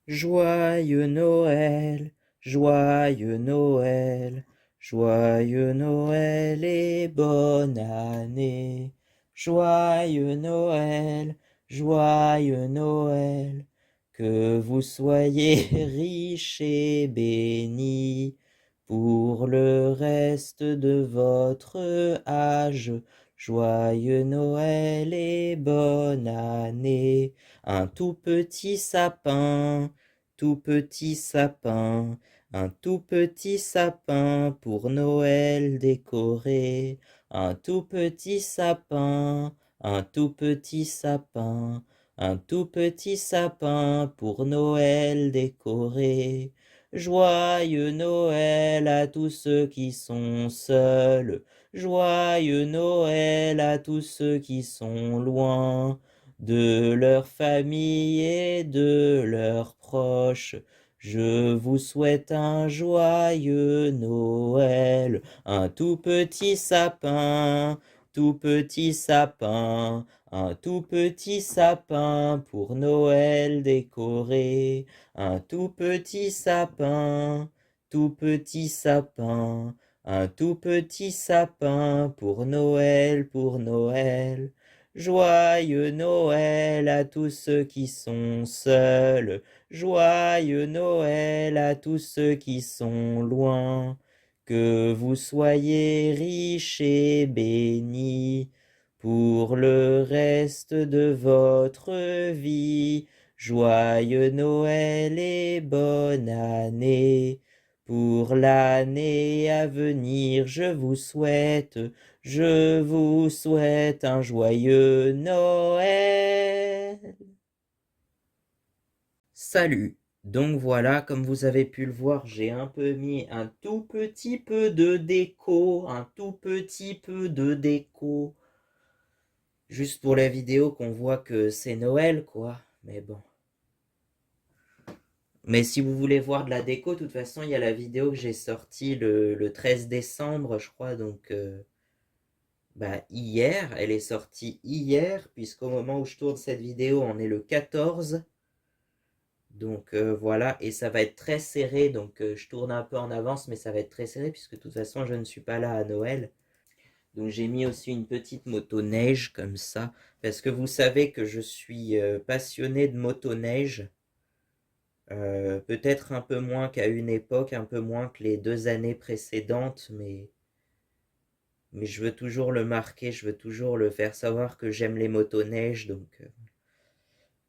Joyeux Noël, joyeux Noël, joyeux Noël et bonne année. Joyeux Noël, joyeux Noël, que vous soyez riches et bénis pour le reste de votre âge. Joyeux Noël et bonne année. Un tout petit sapin, tout petit sapin, un tout petit sapin pour Noël décoré. Un tout petit sapin, un tout petit sapin, un tout petit sapin pour Noël décoré. Joyeux Noël à tous ceux qui sont seuls. Joyeux Noël à tous ceux qui sont loin de leur famille et de leurs proches. Je vous souhaite un joyeux Noël, un tout petit sapin, tout petit sapin, un tout petit sapin pour Noël décoré, un tout petit sapin, tout petit sapin, un tout petit sapin pour Noël, pour Noël. Joyeux Noël à tous ceux qui sont seuls, joyeux Noël à tous ceux qui sont loin, que vous soyez riches et bénis pour le reste de votre vie. Joyeux Noël et bonne année. Pour l'année à venir, je vous souhaite un joyeux Noël. Salut. Donc voilà, comme vous avez pu le voir, j'ai un peu mis un tout petit peu de déco, juste pour la vidéo qu'on voit que c'est Noël, quoi. Mais bon. Mais si vous voulez voir de la déco, de toute façon, il y a la vidéo que j'ai sortie le 13 décembre, je crois, donc hier, elle est sortie hier, puisqu'au moment où je tourne cette vidéo, on est le 14. Donc voilà, et ça va être très serré, donc je tourne un peu en avance, mais ça va être très serré, puisque de toute façon, je ne suis pas là à Noël. Donc j'ai mis aussi une petite motoneige comme ça, parce que vous savez que je suis passionné de motoneige. Peut-être un peu moins qu'à une époque, un peu moins que les 2 années précédentes, mais je veux toujours le marquer, je veux toujours le faire savoir que j'aime les motoneiges, donc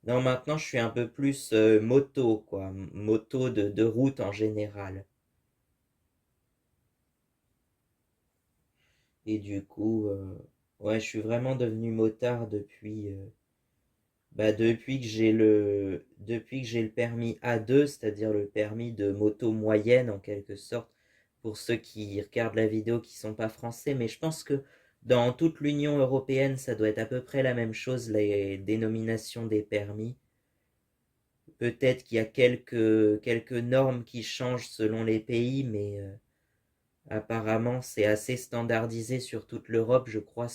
non, maintenant je suis un peu plus moto, quoi, moto de route en général. Et du coup, ouais, je suis vraiment devenu motard depuis que j'ai le permis A2, c'est-à-dire le permis de moto moyenne en quelque sorte, pour ceux qui regardent la vidéo qui sont pas français, mais je pense que dans toute l'Union européenne, ça doit être à peu près la même chose, les dénominations des permis. Peut-être qu'il y a quelques normes qui changent selon les pays, mais apparemment c'est assez standardisé sur toute l'Europe, je crois,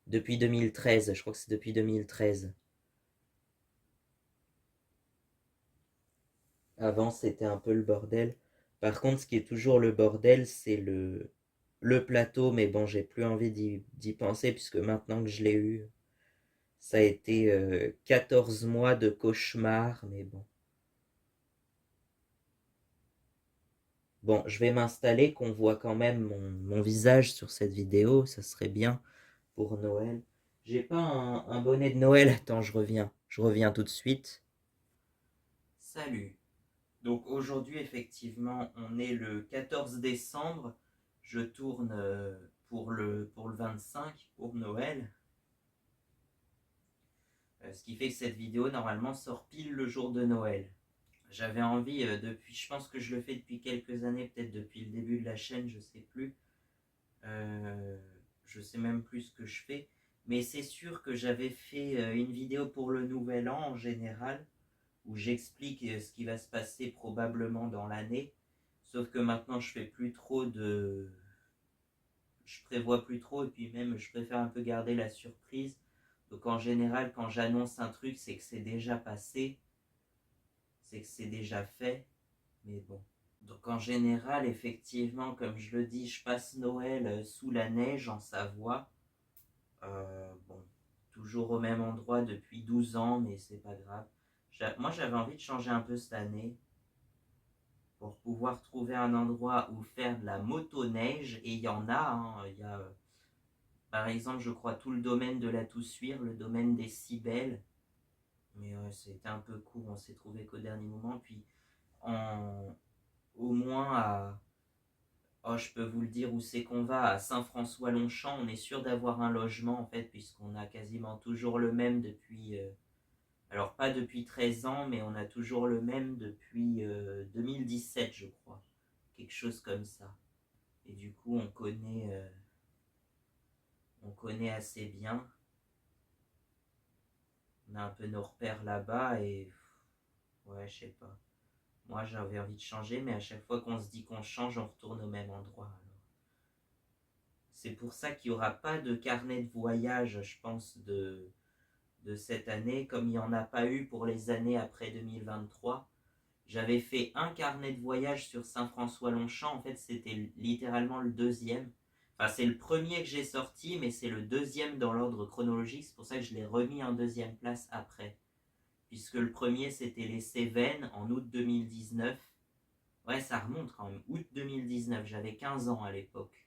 depuis 2013. Je crois que c'est depuis 2013. Avant, c'était un peu le bordel. Par contre, ce qui est toujours le bordel, c'est le plateau, mais bon, j'ai plus envie d'y penser, puisque maintenant que je l'ai eu, ça a été 14 mois de cauchemar, mais bon. Bon, je vais m'installer, qu'on voit quand même mon visage sur cette vidéo, ça serait bien pour Noël. J'ai pas un bonnet de Noël, attends, je reviens tout de suite. Salut. Donc aujourd'hui, effectivement, on est le 14 décembre. Je tourne pour le 25, pour Noël. Ce qui fait que cette vidéo, normalement, sort pile le jour de Noël. J'avais envie, je pense que je le fais depuis quelques années, peut-être depuis le début de la chaîne, je sais plus. Euh, je sais même plus ce que je fais. Mais c'est sûr que j'avais fait une vidéo pour le nouvel an en général, où j'explique ce qui va se passer probablement dans l'année. Sauf que maintenant, je prévois plus trop, et puis même, je préfère un peu garder la surprise. Donc en général, quand j'annonce un truc, c'est que c'est déjà passé. c'est que c'est déjà fait, mais bon. Donc en général, effectivement, comme je le dis, je passe Noël sous la neige en Savoie. Bon, toujours au même endroit depuis 12 ans, mais c'est pas grave. Moi, j'avais envie de changer un peu cette année pour pouvoir trouver un endroit où faire de la motoneige, et il y en a, hein. Il y a, par exemple, je crois, tout le domaine de la Toussuire, le domaine des Cibelles, mais c'était un peu court, on s'est trouvé qu'au dernier moment, puis en, au moins à, oh, je peux vous le dire où c'est qu'on va, à Saint-François-Longchamp, on est sûr d'avoir un logement en fait, puisqu'on a quasiment toujours le même depuis, alors pas depuis 13 ans, mais on a toujours le même depuis 2017, je crois. Quelque chose comme ça. Et du coup, on connaît assez bien. On a un peu nos repères là-bas et ouais, je sais pas. Moi, j'avais envie de changer, mais à chaque fois qu'on se dit qu'on change, on retourne au même endroit. Alors, c'est pour ça qu'il n'y aura pas de carnet de voyage, je pense, de cette année, comme il n'y en a pas eu pour les années après 2023. J'avais fait un carnet de voyage sur Saint-François-Longchamp. En fait, c'était littéralement le deuxième. Enfin, c'est le premier que j'ai sorti, mais c'est le deuxième dans l'ordre chronologique. C'est pour ça que je l'ai remis en deuxième place après. Puisque le premier, c'était les Cévennes en août 2019. Ouais, ça remonte quand même. Août 2019, j'avais 15 ans à l'époque.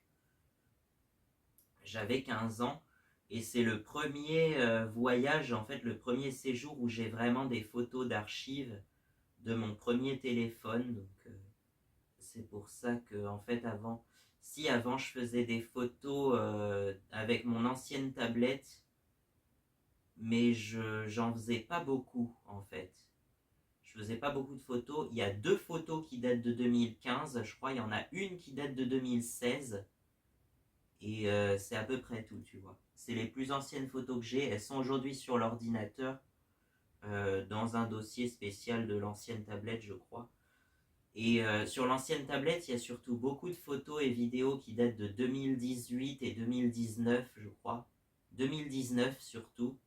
J'avais 15 ans. Et c'est le premier voyage, en fait, le premier séjour où j'ai vraiment des photos d'archives de mon premier téléphone. Donc, c'est pour ça que, en fait, avant je faisais des photos avec mon ancienne tablette, mais j'en faisais pas beaucoup, en fait. Je faisais pas beaucoup de photos. Il y a 2 photos qui datent de 2015, je crois. Il y en a une qui date de 2016. Et c'est à peu près tout, tu vois. C'est les plus anciennes photos que j'ai. Elles sont aujourd'hui sur l'ordinateur, dans un dossier spécial de l'ancienne tablette, je crois. Et sur l'ancienne tablette, il y a surtout beaucoup de photos et vidéos qui datent de 2018 et 2019, je crois. 2019 surtout.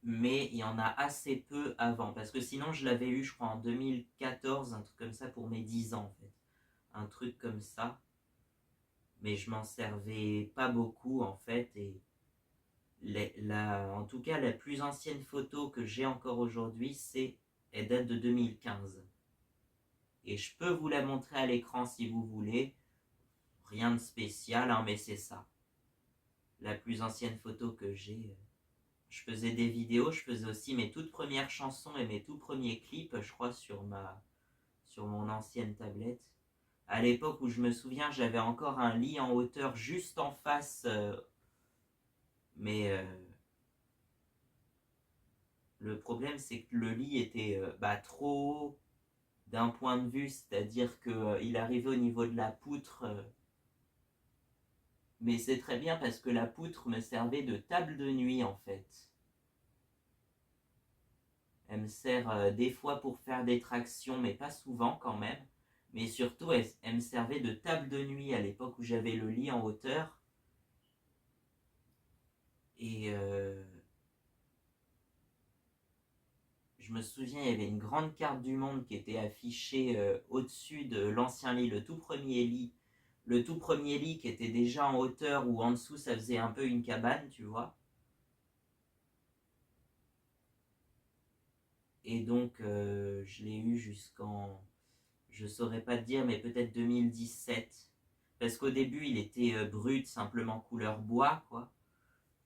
Mais il y en a assez peu avant. Parce que sinon, je l'avais eu, je crois, en 2014, un truc comme ça pour mes 10 ans, en fait. Un truc comme ça. Mais je m'en servais pas beaucoup, en fait. Et en tout cas, la plus ancienne photo que j'ai encore aujourd'hui, elle date de 2015. Et je peux vous la montrer à l'écran si vous voulez. Rien de spécial, hein, mais c'est ça. La plus ancienne photo que j'ai. Je faisais des vidéos, je faisais aussi mes toutes premières chansons et mes tout premiers clips, je crois, sur mon ancienne tablette. À l'époque où je me souviens, j'avais encore un lit en hauteur juste en face, mais le problème c'est que le lit était trop haut d'un point de vue, c'est-à-dire qu'il arrivait au niveau de la poutre. Mais c'est très bien parce que la poutre me servait de table de nuit en fait. Elle me sert des fois pour faire des tractions, mais pas souvent quand même. Mais surtout, elle me servait de table de nuit à l'époque où j'avais le lit en hauteur. Et je me souviens, il y avait une grande carte du monde qui était affichée au-dessus de l'ancien lit, le tout premier lit. Le tout premier lit qui était déjà en hauteur, où en dessous ça faisait un peu une cabane, tu vois. Et donc, je l'ai eu jusqu'en, je saurais pas te dire, mais peut-être 2017. Parce qu'au début, il était brut, simplement couleur bois, quoi.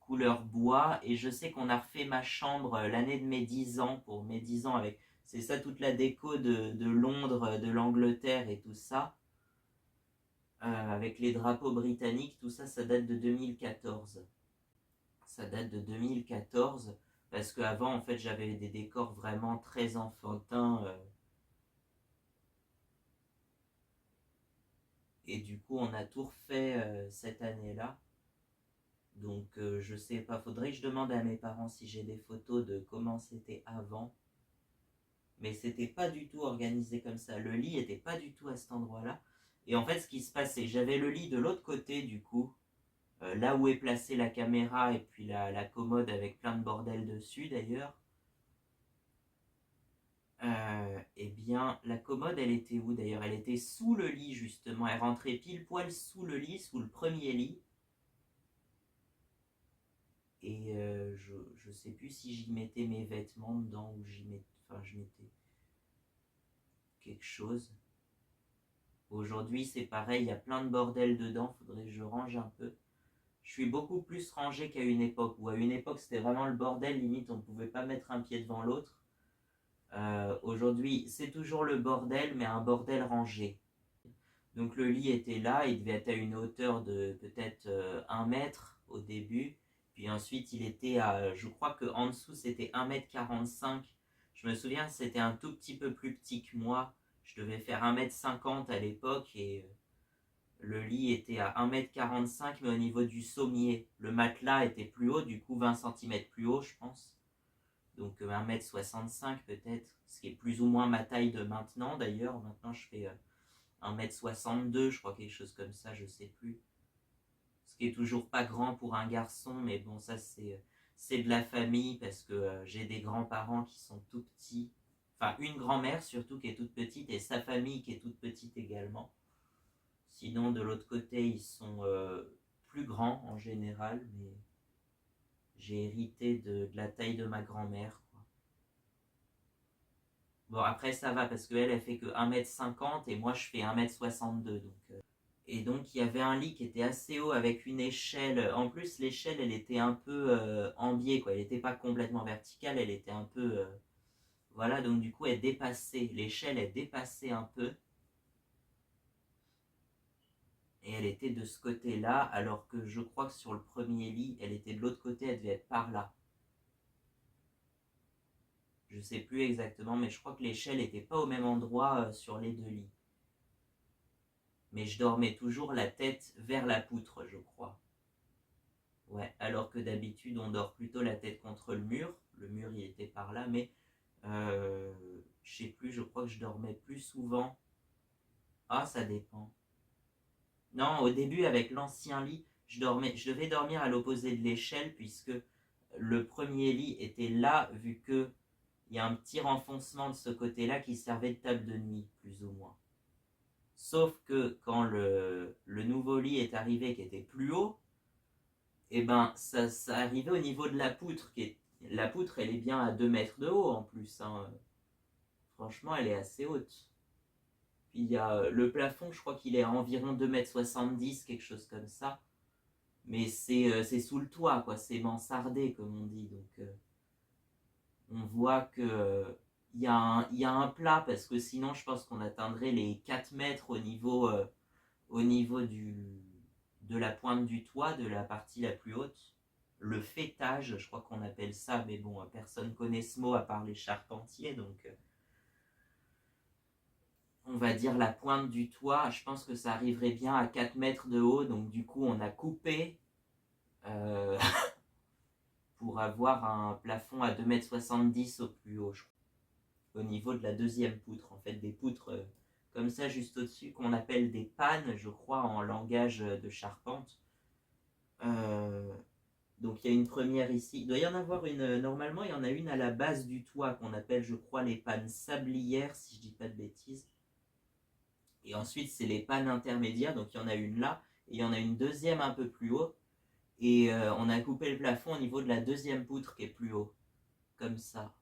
Couleur bois. Et je sais qu'on a refait ma chambre l'année de mes 10 ans, pour mes 10 ans, avec, c'est ça, toute la déco de Londres, de l'Angleterre et tout ça. Avec les drapeaux britanniques, tout ça, ça date de 2014. Ça date de 2014. Parce qu'avant, en fait, j'avais des décors vraiment très enfantins. Et du coup, on a tout refait cette année-là. Donc, je sais pas, faudrait que je demande à mes parents si j'ai des photos de comment c'était avant. Mais c'était pas du tout organisé comme ça. Le lit était pas du tout à cet endroit-là. Et en fait, ce qui se passait, j'avais le lit de l'autre côté, du coup, là où est placée la caméra et puis la commode avec plein de bordel dessus d'ailleurs. Eh bien, la commode, elle était où d'ailleurs? Elle était sous le lit, justement. Elle rentrait pile poil sous le lit, sous le premier lit. Et je sais plus si j'y mettais mes vêtements dedans ou enfin, je mettais quelque chose. Aujourd'hui, c'est pareil, il y a plein de bordel dedans, faudrait que je range un peu. Je suis beaucoup plus rangé qu'à une époque, où à une époque c'était vraiment le bordel, limite on ne pouvait pas mettre un pied devant l'autre. Aujourd'hui, c'est toujours le bordel, mais un bordel rangé. Donc le lit était là, il devait être à une hauteur de peut-être 1 mètre au début. Puis ensuite il était à, je crois qu'en dessous c'était 1,45 m. Je me souviens c'était un tout petit peu plus petit que moi. Je devais faire 1,50 m à l'époque et le lit était à 1,45 m mais au niveau du sommier. Le matelas était plus haut, du coup 20 cm plus haut je pense. Donc 1,65 m peut-être, ce qui est plus ou moins ma taille de maintenant d'ailleurs. Maintenant je fais 1,62 m, je crois, quelque chose comme ça, je sais plus. Ce qui est toujours pas grand pour un garçon, mais bon, ça c'est de la famille parce que j'ai des grands-parents qui sont tout petits. Enfin, une grand-mère surtout qui est toute petite et sa famille qui est toute petite également. Sinon, de l'autre côté, ils sont plus grands en général, mais j'ai hérité de la taille de ma grand-mère. Bon, après, ça va parce qu'elle, elle fait que 1,50 m et moi, je fais 1,62 m. Et donc, il y avait un lit qui était assez haut avec une échelle. En plus, l'échelle, elle était un peu en biais, quoi. Elle n'était pas complètement verticale, elle était un peu. Voilà, donc du coup, elle dépassait. L'échelle, elle dépassait un peu. Et elle était de ce côté-là, alors que je crois que sur le premier lit, elle était de l'autre côté, elle devait être par là. Je sais plus exactement, mais je crois que l'échelle n'était pas au même endroit sur les deux lits. Mais je dormais toujours la tête vers la poutre, je crois. Ouais, alors que d'habitude on dort plutôt la tête contre le mur. Le mur il était par là, mais euh, je sais plus, je crois que je dormais plus souvent. Ah, ça dépend. Non, au début avec l'ancien lit, je devais dormir à l'opposé de l'échelle puisque le premier lit était là, vu que il y a un petit renfoncement de ce côté-là qui servait de table de nuit, plus ou moins. Sauf que quand le nouveau lit est arrivé, qui était plus haut, et ben ça arrivait au niveau de la poutre. La poutre, elle est bien à 2 mètres de haut en plus. Hein. Franchement, elle est assez haute. Puis il y a le plafond, je crois qu'il est à environ 2,70 m, quelque chose comme ça. Mais c'est sous le toit, quoi. C'est mansardé, comme on dit. Donc on voit que il y a un plat, parce que sinon, je pense qu'on atteindrait les 4 mètres au niveau de la pointe du toit, de la partie la plus haute. Le fêtage, je crois qu'on appelle ça, mais bon, personne connaît ce mot à part les charpentiers, donc on va dire la pointe du toit, je pense que ça arriverait bien à 4 mètres de haut, donc du coup on a coupé euh, pour avoir un plafond à 2,70 m au plus haut, je crois, au niveau de la deuxième poutre, en fait des poutres comme ça juste au-dessus, qu'on appelle des pannes, je crois, en langage de charpente. Euh, Donc il y a une première ici. Il doit y en avoir une. Normalement, il y en a une à la base du toit qu'on appelle, je crois, les pannes sablières, si je dis pas de bêtises. Et ensuite, c'est les pannes intermédiaires. Donc il y en a une là. Et il y en a une deuxième un peu plus haut. Et on a coupé le plafond au niveau de la deuxième poutre qui est plus haut. Comme ça.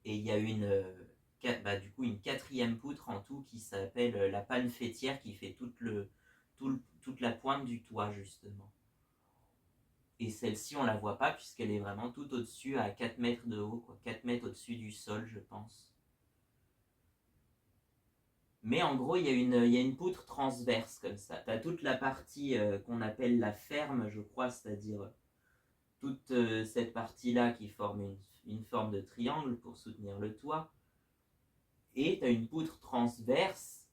Et il y a du coup, une quatrième poutre en tout qui s'appelle la panne fêtière qui fait toute la pointe du toit, justement. Et celle-ci, on la voit pas puisqu'elle est vraiment tout au-dessus à 4 mètres de haut, quoi. 4 mètres au-dessus du sol, je pense. Mais en gros, il y a une poutre transverse comme ça. Tu as toute la partie qu'on appelle la ferme, je crois, c'est-à-dire toute cette partie-là qui forme une forme de triangle pour soutenir le toit. Et tu as une poutre transverse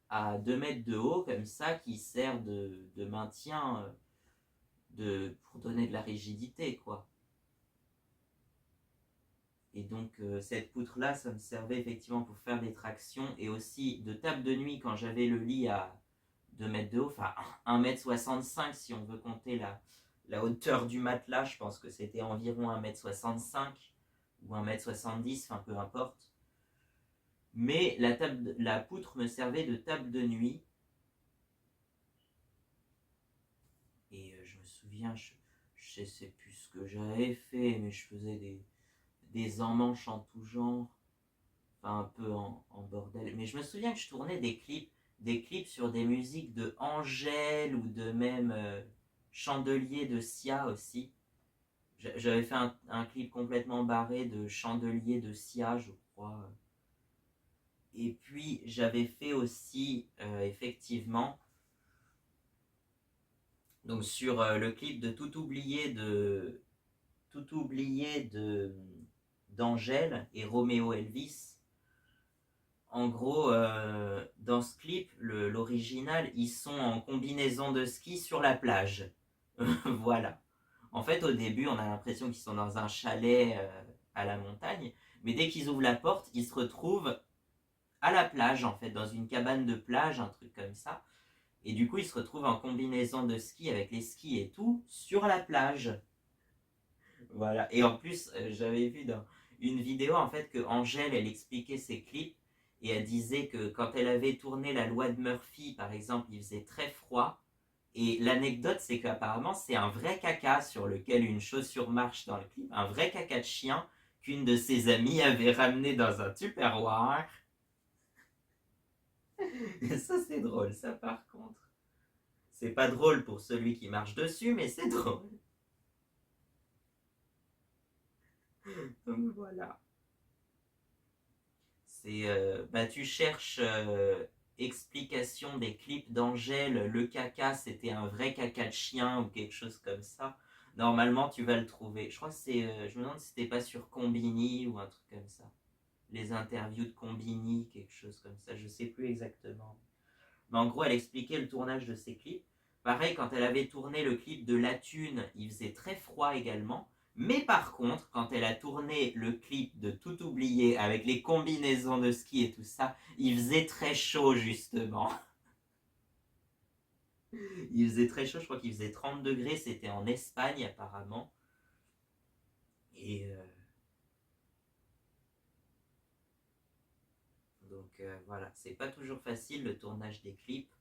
à 2 mètres de haut, comme ça, qui sert de maintien, pour donner de la rigidité, quoi. Et donc cette poutre-là, ça me servait effectivement pour faire des tractions et aussi de table de nuit quand j'avais le lit à 2 mètres de haut, enfin 1,65 m si on veut compter la hauteur du matelas, je pense que c'était environ 1,65 m. ou 1,70 m, enfin peu importe. Mais la poutre me servait de table de nuit. Et je me souviens, je ne sais plus ce que j'avais fait, mais je faisais des emmanches en tout genre. Enfin, un peu en bordel. Mais je me souviens que je tournais des clips sur des musiques de Angèle ou de même Chandelier de Sia aussi. J'avais fait un clip complètement barré de Chandelier de Sia, je crois. Et puis j'avais fait aussi, effectivement, donc sur le clip de Tout oublié d'Angèle et Roméo Elvis. En gros, dans ce clip, l'original, ils sont en combinaison de ski sur la plage. Voilà. En fait, au début, on a l'impression qu'ils sont dans un chalet à la montagne, mais dès qu'ils ouvrent la porte, ils se retrouvent à la plage, en fait, dans une cabane de plage, un truc comme ça. Et du coup, ils se retrouvent en combinaison de ski avec les skis et tout sur la plage. Voilà. Et en plus, j'avais vu dans une vidéo en fait que Angèle, elle expliquait ses clips et elle disait que quand elle avait tourné la loi de Murphy, par exemple, il faisait très froid. Et l'anecdote, c'est qu'apparemment, c'est un vrai caca sur lequel une chaussure marche dans le clip, un vrai caca de chien qu'une de ses amies avait ramené dans un tupperware. Et ça, c'est drôle, ça par contre. C'est pas drôle pour celui qui marche dessus, mais c'est drôle. Donc voilà. C'est bah tu cherches explication des clips d'Angèle, le caca c'était un vrai caca de chien ou quelque chose comme ça. Normalement tu vas le trouver. Je crois que c'est, je me demande si c'était pas sur Combini ou un truc comme ça. Les interviews de Combini, quelque chose comme ça, je sais plus exactement. Mais en gros elle expliquait le tournage de ses clips. Pareil, quand elle avait tourné le clip de La Thune, il faisait très froid également. Mais par contre, quand elle a tourné le clip de Tout oublié avec les combinaisons de ski et tout ça, il faisait très chaud justement. Il faisait très chaud, je crois qu'il faisait 30 degrés, c'était en Espagne apparemment. Et donc voilà, c'est pas toujours facile le tournage des clips.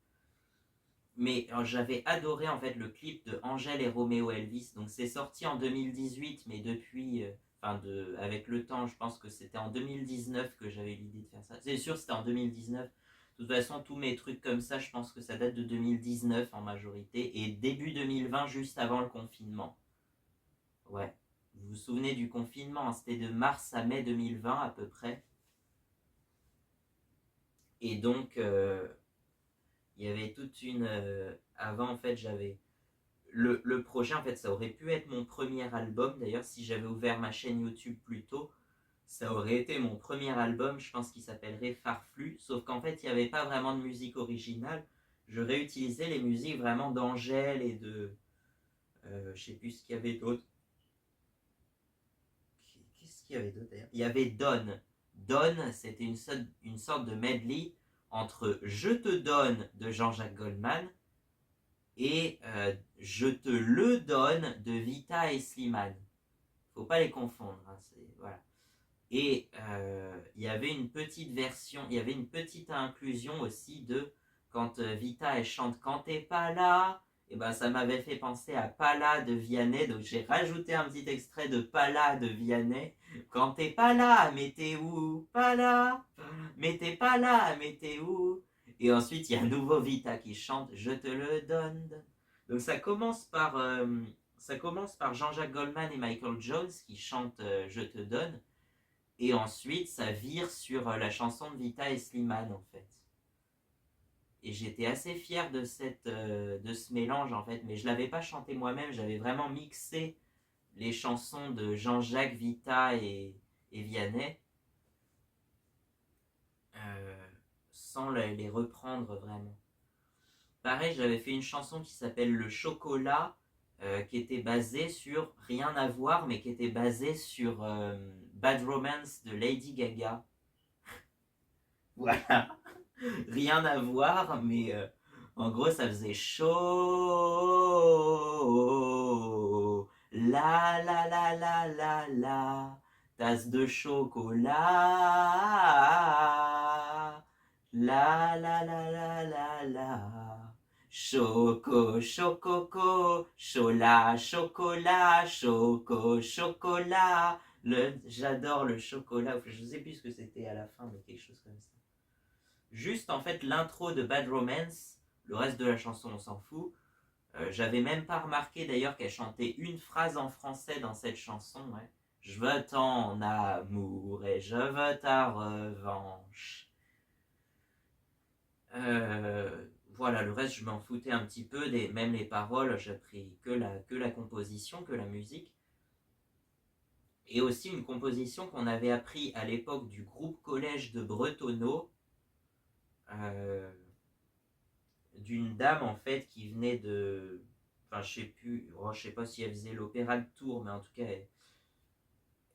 Mais j'avais adoré en fait le clip de Angèle et Roméo Elvis. Donc c'est sorti en 2018, mais depuis, avec le temps, je pense que c'était en 2019 que j'avais l'idée de faire ça. C'est sûr, c'était en 2019. De toute façon, tous mes trucs comme ça, je pense que ça date de 2019 en majorité et début 2020, juste avant le confinement. Ouais. Vous vous souvenez du confinement, hein, c'était de mars à mai 2020 à peu près. Et donc, il y avait toute une... avant, en fait, j'avais le projet, en fait, ça aurait pu être mon premier album. D'ailleurs, si j'avais ouvert ma chaîne YouTube plus tôt, ça aurait été mon premier album, je pense qu'il s'appellerait Farflu. Sauf qu'en fait, il n'y avait pas vraiment de musique originale. Je réutilisais les musiques vraiment d'Angèle et de... je sais plus ce qu'il y avait d'autre. Qu'est-ce qu'il y avait d'autre d'ailleurs? Il y avait Donne. Donne, c'était une sorte de medley entre Je te donne de Jean-Jacques Goldman et Je te le donne de Vita et Slimane. Faut pas les confondre. Hein, voilà. Et il y avait une petite version, il y avait une petite inclusion aussi de quand Vita elle chante Quand t'es pas là, et ben ça m'avait fait penser à Pala de Vianney, donc j'ai rajouté un petit extrait de Pala de Vianney. Quand t'es pas là, mais t'es où? Pala, mais t'es pas là, mais t'es où? Et ensuite il y a un nouveau Vita qui chante Je te le donne. Donc ça commence par Jean-Jacques Goldman et Michael Jones qui chantent Je te donne. Et ensuite, ça vire sur la chanson de Vita et Slimane, en fait. Et j'étais assez fier de ce mélange, en fait. Mais je ne l'avais pas chanté moi-même, j'avais vraiment mixé les chansons de Jean-Jacques, Vita et Vianney sans les reprendre vraiment. Pareil, j'avais fait une chanson qui s'appelle Le Chocolat, qui était basée sur Rien à voir, mais qui était basée sur Bad Romance de Lady Gaga. Voilà. Rien à voir, mais en gros, ça faisait chaud. La la la la la la. tasse de chocolat. La la la la la la. Choco, chococo, chola, chocolat, choco, chocolat. J'adore le chocolat. Je ne sais plus ce que c'était à la fin, mais quelque chose comme ça. Juste en fait l'intro de Bad Romance, le reste de la chanson on s'en fout. J'avais même pas remarqué d'ailleurs qu'elle chantait une phrase en français dans cette chanson. Ouais. Je veux ton amour et je veux ta revanche. Voilà, le reste je m'en foutais un petit peu, même les paroles, j'ai pris que la composition, que la musique. Et aussi une composition qu'on avait appris à l'époque du groupe collège de Bretonneau, euh, d'une dame en fait qui venait de... Enfin je sais plus, je sais pas si elle faisait l'opéra de Tours, mais en tout cas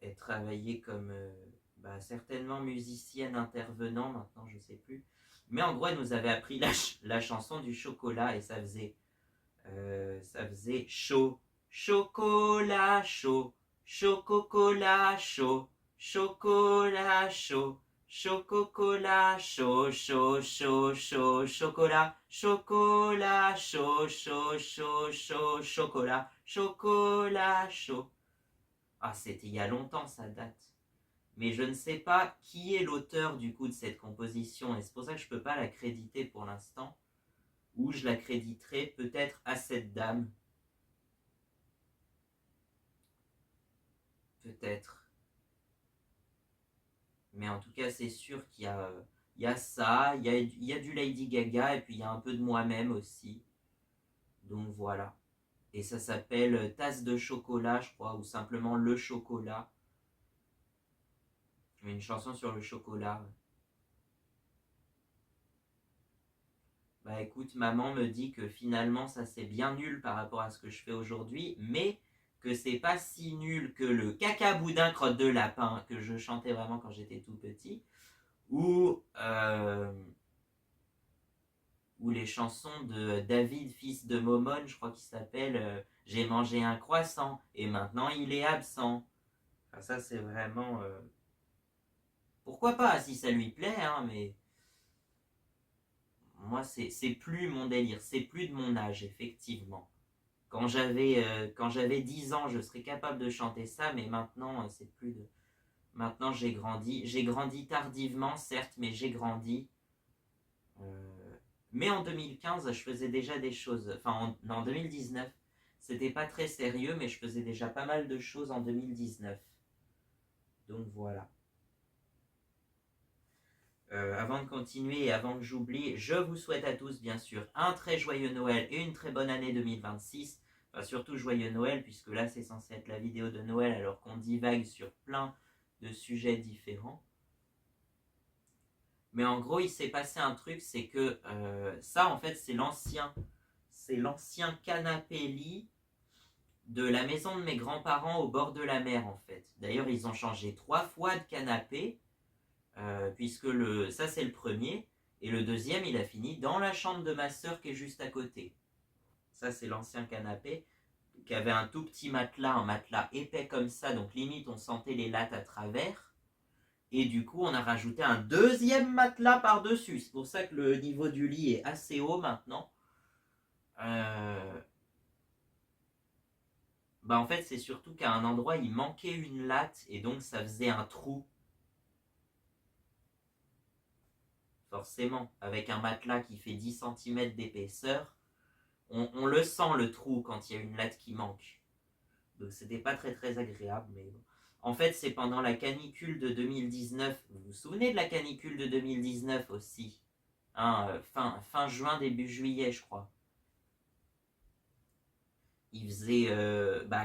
elle travaillait comme certainement musicienne intervenant, maintenant je sais plus. Mais en gros elle nous avait appris la chanson du chocolat et ça faisait chaud, chocolat chaud, chocolat chaud, chocolat chaud, chocolat chaud, chaud, chaud, chaud, chocolat, chocolat chaud, chaud, chaud, chaud, chocolat, chocolat chaud. Ah, c'était il y a longtemps, ça date. Mais je ne sais pas qui est l'auteur du coup de cette composition et c'est pour ça que je ne peux pas la créditer pour l'instant. Ou je la créditerai peut-être à cette dame. Peut-être. Mais en tout cas, c'est sûr qu'il y a ça, il y a du Lady Gaga et puis il y a un peu de moi-même aussi. Donc voilà. Et ça s'appelle Tasse de chocolat, je crois, ou simplement Le chocolat. Une chanson sur le chocolat. Bah écoute, maman me dit que finalement ça c'est bien nul par rapport à ce que je fais aujourd'hui, mais que c'est pas si nul que le caca boudin crotte de lapin que je chantais vraiment quand j'étais tout petit, ou les chansons de David, fils de Momone, je crois qu'il s'appelle J'ai mangé un croissant et maintenant il est absent. Enfin, ça c'est vraiment... Pourquoi pas si ça lui plaît, hein, mais moi c'est plus mon délire, c'est plus de mon âge, effectivement. Quand j'avais 10 ans, je serais capable de chanter ça, mais maintenant, c'est plus de... Maintenant, j'ai grandi. J'ai grandi tardivement, certes, mais j'ai grandi. Mais en 2015, je faisais déjà des choses. Enfin, en 2019, c'était pas très sérieux, mais je faisais déjà pas mal de choses en 2019. Donc voilà. Avant de continuer et avant que j'oublie, je vous souhaite à tous, bien sûr, un très joyeux Noël et une très bonne année 2026. Enfin, surtout joyeux Noël, puisque là, c'est censé être la vidéo de Noël, alors qu'on divague sur plein de sujets différents. Mais en gros, il s'est passé un truc, c'est que ça, en fait, c'est l'ancien canapé-lit de la maison de mes grands-parents au bord de la mer, en fait. D'ailleurs, ils ont changé 3 fois de canapé. Puisque ça c'est le premier, et le deuxième il a fini dans la chambre de ma soeur qui est juste à côté. Ça c'est l'ancien canapé, qui avait un tout petit matelas, un matelas épais comme ça, donc limite on sentait les lattes à travers, et du coup on a rajouté un deuxième matelas par-dessus, c'est pour ça que le niveau du lit est assez haut maintenant. En fait c'est surtout qu'à un endroit il manquait une latte, et donc ça faisait un trou. Forcément, avec un matelas qui fait 10 cm d'épaisseur, on le sent le trou quand il y a une latte qui manque. Donc c'était pas très très agréable, mais bon. En fait, c'est pendant la canicule de 2019. Vous vous souvenez de la canicule de 2019 aussi, hein, fin juin, début juillet, je crois. Il faisait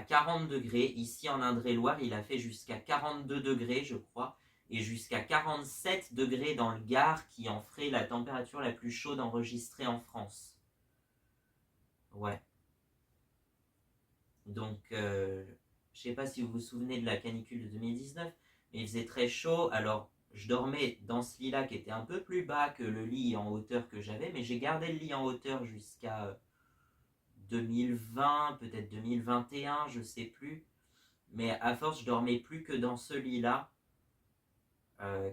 40 degrés. Ici en Indre-et-Loire, il a fait jusqu'à 42 degrés, je crois, et jusqu'à 47 degrés dans le Gard, qui en ferait la température la plus chaude enregistrée en France. Ouais. Donc, je sais pas si vous vous souvenez de la canicule de 2019, mais il faisait très chaud. Alors, je dormais dans ce lit-là qui était un peu plus bas que le lit en hauteur que j'avais, mais j'ai gardé le lit en hauteur jusqu'à 2020, peut-être 2021, je sais plus. Mais à force, je dormais plus que dans ce lit-là,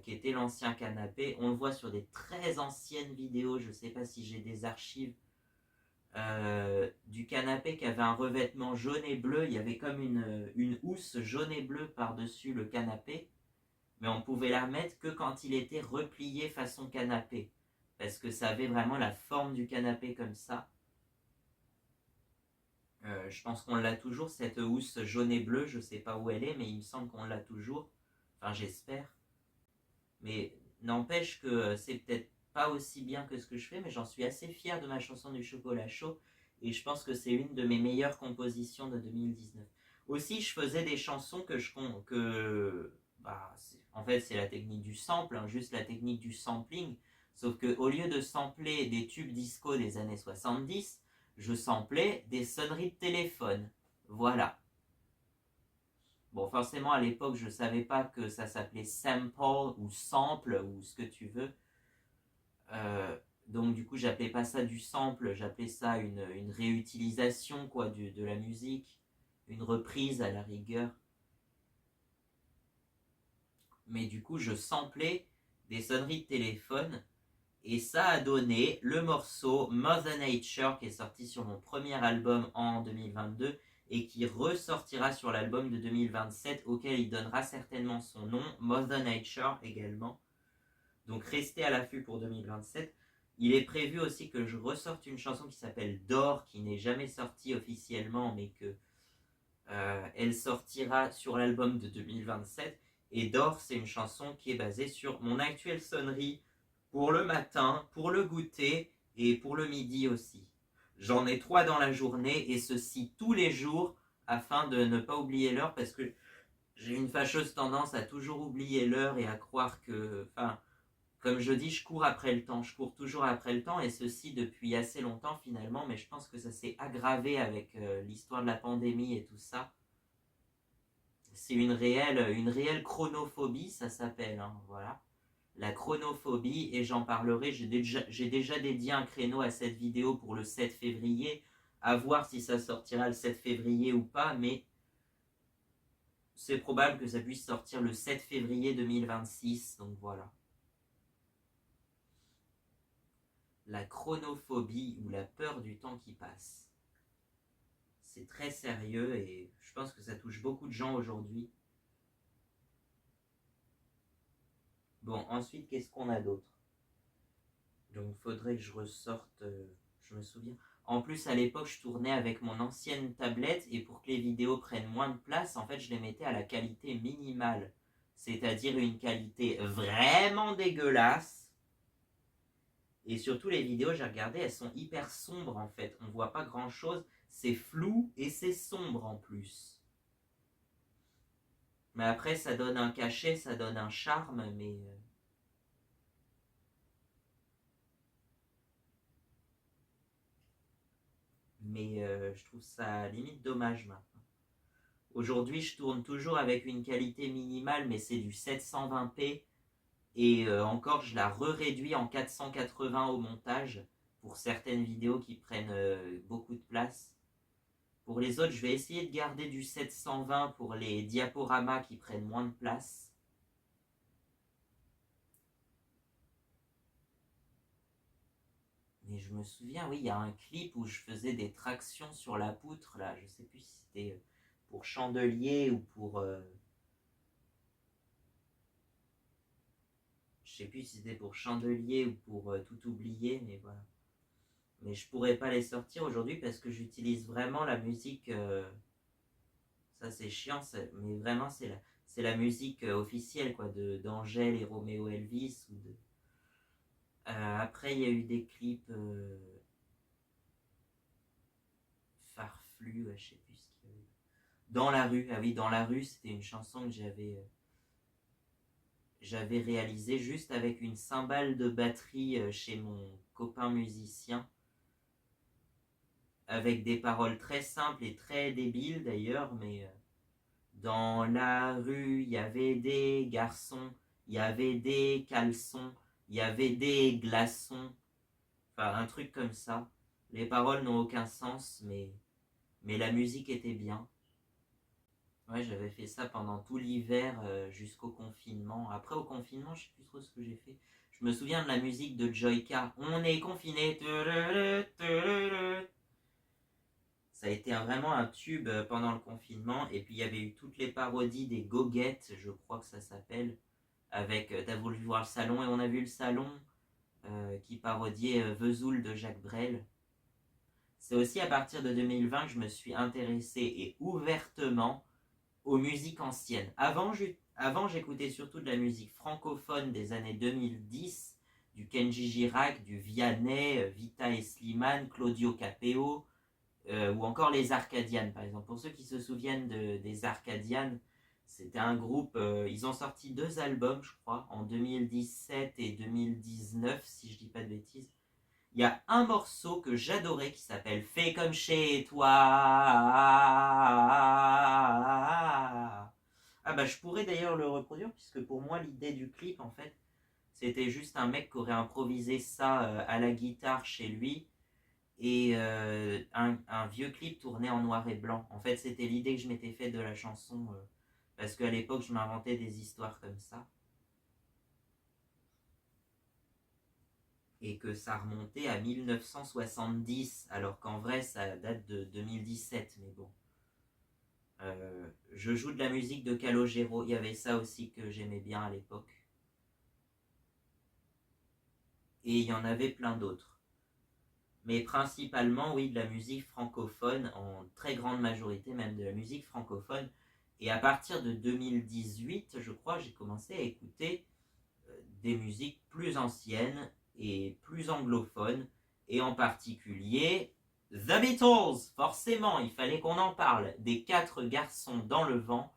qui était l'ancien canapé. On le voit sur des très anciennes vidéos, je ne sais pas si j'ai des archives, du canapé qui avait un revêtement jaune et bleu. Il y avait comme une housse jaune et bleue par-dessus le canapé, mais on pouvait la remettre que quand il était replié façon canapé, parce que ça avait vraiment la forme du canapé comme ça. Je pense qu'on l'a toujours, cette housse jaune et bleue, je sais pas où elle est, mais il me semble qu'on l'a toujours. Enfin, j'espère. Mais n'empêche que c'est peut-être pas aussi bien que ce que je fais, mais j'en suis assez fier de ma chanson du chocolat chaud. Et je pense que c'est une de mes meilleures compositions de 2019. Aussi, je faisais des chansons en fait, c'est la technique du sample, hein, juste la technique du sampling. Sauf que au lieu de sampler des tubes disco des années 70, je samplais des sonneries de téléphone. Voilà. Bon, forcément, à l'époque, je ne savais pas que ça s'appelait sample ou sample ou ce que tu veux. Euh, donc, du coup, j'appelais pas ça du sample, j'appelais ça une réutilisation quoi, de la musique, une reprise à la rigueur. Mais du coup, je samplais des sonneries de téléphone et ça a donné le morceau Mother Nature qui est sorti sur mon premier album en 2022 et qui ressortira sur l'album de 2027 auquel il donnera certainement son nom, Mother Nature également. Donc restez à l'affût pour 2027. Il est prévu aussi que je ressorte une chanson qui s'appelle D'or, qui n'est jamais sortie officiellement, mais que elle sortira sur l'album de 2027. Et D'or, c'est une chanson qui est basée sur mon actuelle sonnerie pour le matin, pour le goûter et pour le midi aussi. J'en ai 3 dans la journée et ceci tous les jours afin de ne pas oublier l'heure parce que j'ai une fâcheuse tendance à toujours oublier l'heure et à croire que... Enfin, comme je dis, je cours après le temps, je cours toujours après le temps et ceci depuis assez longtemps finalement, mais je pense que ça s'est aggravé avec l'histoire de la pandémie et tout ça. C'est une réelle chronophobie, ça s'appelle, hein, voilà. La chronophobie, et j'en parlerai, j'ai déjà dédié un créneau à cette vidéo pour le 7 février, à voir si ça sortira le 7 février ou pas, mais c'est probable que ça puisse sortir le 7 février 2026, donc voilà. La chronophobie ou la peur du temps qui passe. C'est très sérieux et je pense que ça touche beaucoup de gens aujourd'hui. Bon, ensuite, qu'est-ce qu'on a d'autre? Donc, il faudrait que je ressorte, je me souviens. En plus, à l'époque, je tournais avec mon ancienne tablette et pour que les vidéos prennent moins de place, en fait, je les mettais à la qualité minimale. C'est-à-dire une qualité vraiment dégueulasse. Et surtout, les vidéos, j'ai regardé, elles sont hyper sombres en fait. On voit pas grand-chose. C'est flou et c'est sombre en plus. Mais après, ça donne un cachet, ça donne un charme, mais je trouve ça limite dommage maintenant. Aujourd'hui, je tourne toujours avec une qualité minimale, mais c'est du 720p. Et encore, je la réduis en 480 au montage pour certaines vidéos qui prennent beaucoup de place. Pour les autres, je vais essayer de garder du 720 pour les diaporamas qui prennent moins de place. Mais je me souviens, oui, il y a un clip où je faisais des tractions sur la poutre, là. Je sais plus si c'était pour chandelier ou pour... je sais plus si c'était pour chandelier ou pour tout oublier, mais voilà. Mais je pourrais pas les sortir aujourd'hui parce que j'utilise vraiment la musique... ça c'est chiant, mais vraiment c'est la musique officielle quoi, d'Angèle et Roméo Elvis. Après, il y a eu des clips farfelus, je sais plus ce qu'il y a eu. Dans la rue, ah oui, dans la rue, c'était une chanson que j'avais réalisée juste avec une cymbale de batterie chez mon copain musicien, avec des paroles très simples et très débiles d'ailleurs, mais dans la rue, il y avait des garçons, il y avait des caleçons, il y avait des glaçons, enfin un truc comme ça. Les paroles n'ont aucun sens, mais la musique était bien. Ouais, j'avais fait ça pendant tout l'hiver jusqu'au confinement. Après, au confinement, je sais plus trop ce que j'ai fait. Je me souviens de la musique de Joyka. On est confiné. Ça a été vraiment un tube pendant le confinement. Et puis, il y avait eu toutes les parodies des Goguettes, je crois que ça s'appelle. Avec T'as voulu voir le salon et on a vu le salon qui parodiait Vesoul de Jacques Brel. C'est aussi à partir de 2020 que je me suis intéressé et ouvertement aux musiques anciennes. Avant, j'écoutais surtout de la musique francophone des années 2010, du Kenji Girac, du Vianney, Vita et Slimane, Claudio Capeo, ou encore les Arcadianes, par exemple. Pour ceux qui se souviennent des Arcadianes, c'était un groupe, ils ont sorti 2 albums, je crois, en 2017 et 2019, si je dis pas de bêtises. Il y a un morceau que j'adorais qui s'appelle Fais comme chez toi. Ah bah je pourrais d'ailleurs le reproduire puisque pour moi l'idée du clip en fait c'était juste un mec qui aurait improvisé ça à la guitare chez lui et un vieux clip tourné en noir et blanc. En fait c'était l'idée que je m'étais fait de la chanson parce qu'à l'époque je m'inventais des histoires comme ça. Et que ça remontait à 1970, alors qu'en vrai ça date de 2017, mais bon. Je joue de la musique de Calogero, il y avait ça aussi que j'aimais bien à l'époque. Et il y en avait plein d'autres. Mais principalement, oui, de la musique francophone, en très grande majorité même de la musique francophone. Et à partir de 2018, je crois, j'ai commencé à écouter des musiques plus anciennes et plus anglophones, et en particulier The Beatles. Forcément, il fallait qu'on en parle. Des 4 garçons dans le vent.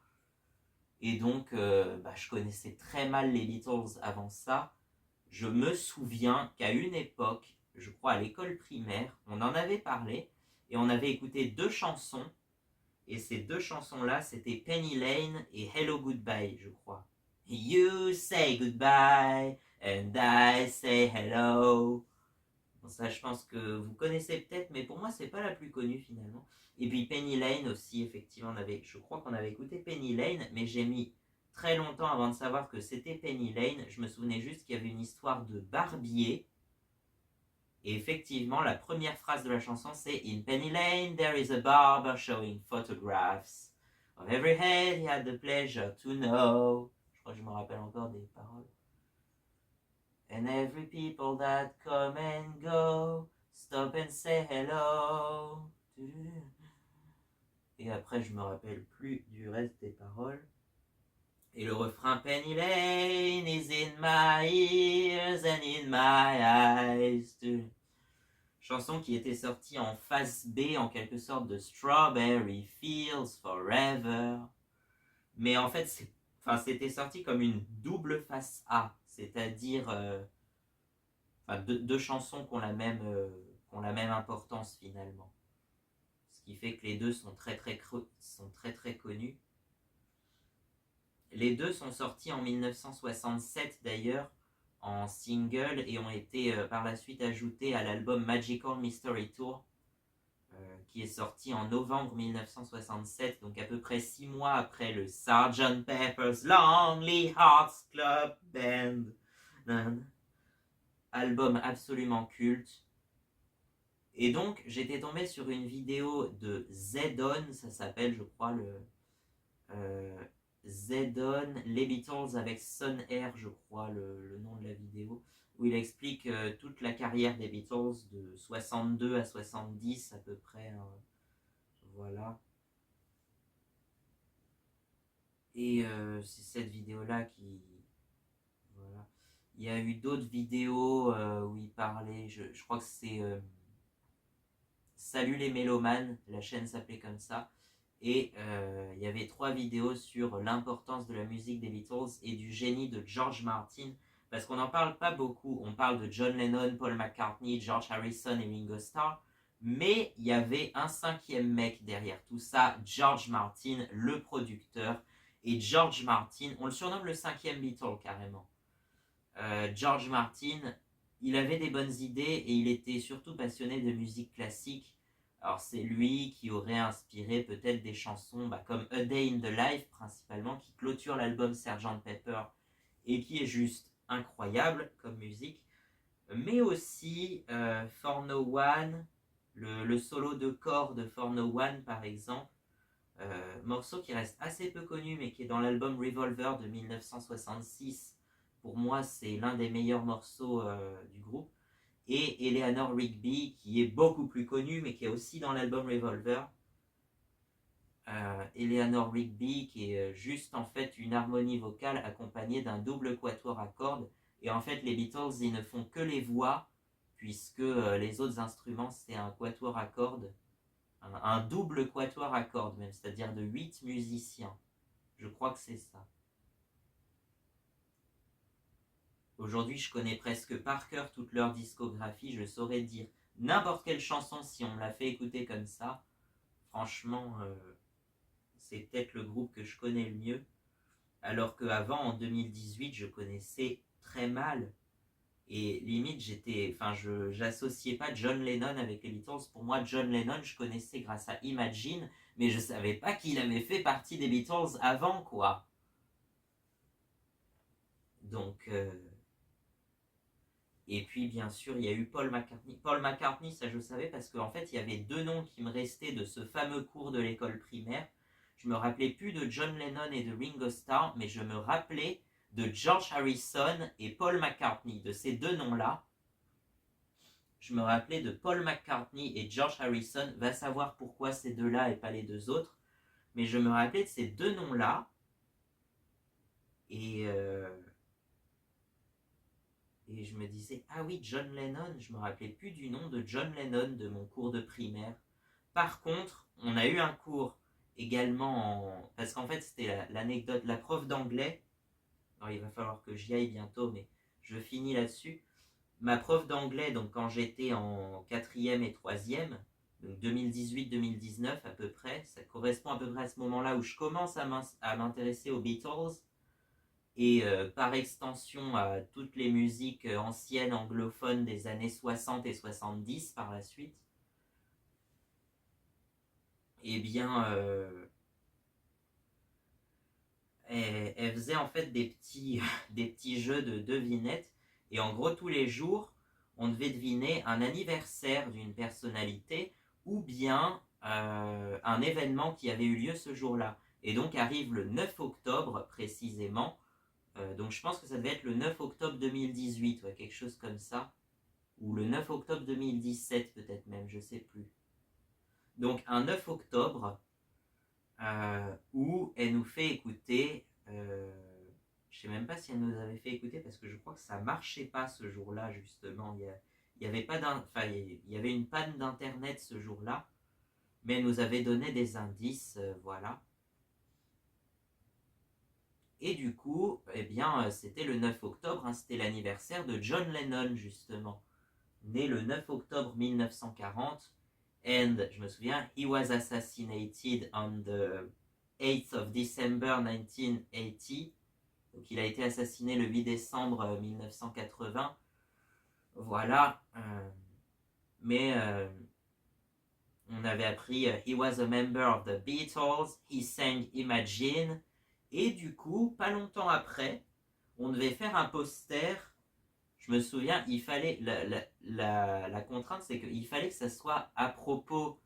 Et donc, je connaissais très mal les Beatles avant ça. Je me souviens qu'à une époque, je crois à l'école primaire, on en avait parlé et on avait écouté 2 chansons. Et ces 2 chansons-là, c'était Penny Lane et Hello Goodbye, je crois. You say goodbye and I say hello. Bon, ça, je pense que vous connaissez peut-être, mais pour moi, c'est pas la plus connue finalement. Et puis Penny Lane aussi, effectivement, je crois qu'on avait écouté Penny Lane, mais j'ai mis très longtemps avant de savoir que c'était Penny Lane. Je me souvenais juste qu'il y avait une histoire de barbier. Et effectivement, la première phrase de la chanson, c'est In Penny Lane, there is a barber showing photographs of every head he had the pleasure to know. Je crois que je me rappelle encore des paroles. And every people that come and go, stop and say hello. Et après, je me rappelle plus du reste des paroles. Et le refrain Penny Lane is in my ears and in my eyes. Chanson qui était sortie en face B, en quelque sorte, de Strawberry Fields Forever. Mais en fait, c'était sorti comme une double face A, c'est-à-dire 2 chansons qui ont la même importance finalement. Ce qui fait que les 2 sont très très connus. Les 2 sont sortis en 1967 d'ailleurs en single et ont été par la suite ajoutés à l'album Magical Mystery Tour qui est sorti en novembre 1967, donc à peu près 6 mois après le Sgt. Pepper's Lonely Hearts Club Band. Album absolument culte. Et donc, j'étais tombé sur une vidéo de Zedon, ça s'appelle, je crois, Zedon, les Beatles avec Son Air, je crois, le nom de la vidéo, où il explique toute la carrière des Beatles de 62 à 70 à peu près. Voilà. Et c'est cette vidéo-là qui... Voilà. Il y a eu d'autres vidéos où il parlait, je crois que c'est Salut les mélomanes, la chaîne s'appelait comme ça. Et il y avait 3 vidéos sur l'importance de la musique des Beatles et du génie de George Martin. Parce qu'on n'en parle pas beaucoup. On parle de John Lennon, Paul McCartney, George Harrison et Ringo Starr. Mais il y avait un 5e mec derrière tout ça, George Martin, le producteur. Et George Martin, on le surnomme le 5e Beatle carrément. George Martin, il avait des bonnes idées et il était surtout passionné de musique classique. Alors c'est lui qui aurait inspiré peut-être des chansons comme A Day in the Life principalement, qui clôture l'album Sgt Pepper et qui est juste incroyable comme musique, mais aussi For No One, le solo de corps de For No One par exemple, morceau qui reste assez peu connu mais qui est dans l'album Revolver de 1966. Pour moi c'est l'un des meilleurs morceaux du groupe. Et Eleanor Rigby qui est beaucoup plus connue mais qui est aussi dans l'album Revolver. Eleanor Rigby qui est juste en fait une harmonie vocale accompagnée d'un double quatuor à cordes. Et en fait les Beatles ils ne font que les voix puisque les autres instruments c'est un quatuor à cordes, un double quatuor à cordes même, c'est-à-dire de 8 musiciens. Je crois que c'est ça. Aujourd'hui, je connais presque par cœur toute leur discographie. Je saurais dire n'importe quelle chanson si on me la fait écouter comme ça. Franchement, c'est peut-être le groupe que je connais le mieux. Alors qu'avant, en 2018, je connaissais très mal. Et limite, j'associais pas John Lennon avec les Beatles. Pour moi, John Lennon, je connaissais grâce à Imagine, mais je savais pas qu'il avait fait partie des Beatles avant, quoi. Donc, et puis, bien sûr, il y a eu Paul McCartney. Paul McCartney, ça je savais parce qu'en fait, il y avait deux noms qui me restaient de ce fameux cours de l'école primaire. Je me rappelais plus de John Lennon et de Ringo Starr, mais je me rappelais de George Harrison et Paul McCartney. De ces deux noms-là, je me rappelais de Paul McCartney et George Harrison. Va savoir pourquoi ces deux-là et pas les deux autres. Mais je me rappelais de ces deux noms-là. Et je me disais, ah oui, John Lennon, je me rappelais plus du nom de John Lennon de mon cours de primaire. Par contre, on a eu un cours également, parce qu'en fait c'était l'anecdote, la prof d'anglais, alors il va falloir que j'y aille bientôt, mais je finis là-dessus. Ma prof d'anglais, donc quand j'étais en 4e et 3e, donc 2018-2019 à peu près, ça correspond à peu près à ce moment-là où je commence à m'intéresser aux Beatles, et par extension à toutes les musiques anciennes anglophones des années 60 et 70 par la suite, eh bien, elle faisait en fait des petits jeux de devinettes, et en gros tous les jours, on devait deviner un anniversaire d'une personnalité ou bien un événement qui avait eu lieu ce jour-là. Et donc arrive le 9 octobre précisément. Donc je pense que ça devait être le 9 octobre 2018, ouais, quelque chose comme ça. Ou le 9 octobre 2017 peut-être même, je sais plus. Donc un 9 octobre où elle nous fait écouter, je sais même pas si elle nous avait fait écouter parce que je crois que ça marchait pas ce jour-là justement. Il y avait pas il y avait une panne d'internet ce jour-là, mais elle nous avait donné des indices, voilà. Et du coup, eh bien, c'était le 9 octobre, hein, c'était l'anniversaire de John Lennon, justement. Né le 9 octobre 1940. And, je me souviens, he was assassinated on the 8th of December 1980. Donc, il a été assassiné le 8 décembre 1980. Voilà. Mais on avait appris, he was a member of the Beatles, he sang Imagine. Et du coup, pas longtemps après, on devait faire un poster. Je me souviens, il fallait la contrainte, c'est qu'il fallait que ça soit à propos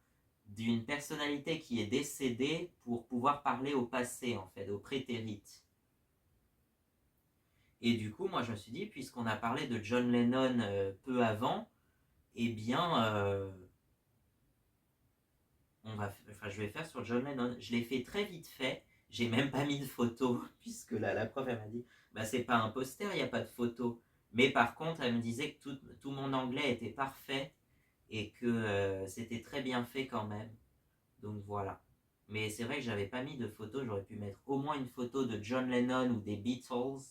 d'une personnalité qui est décédée pour pouvoir parler au passé, en fait, au prétérite. Et du coup, moi, je me suis dit, puisqu'on a parlé de John Lennon peu avant, eh bien, je vais faire sur John Lennon. Je l'ai fait très vite fait. J'ai même pas mis de photo, puisque la prof, elle m'a dit, bah, c'est pas un poster, il n'y a pas de photo. Mais par contre, elle me disait que tout mon anglais était parfait et que c'était très bien fait quand même. Donc voilà. Mais c'est vrai que j'avais pas mis de photo, j'aurais pu mettre au moins une photo de John Lennon ou des Beatles.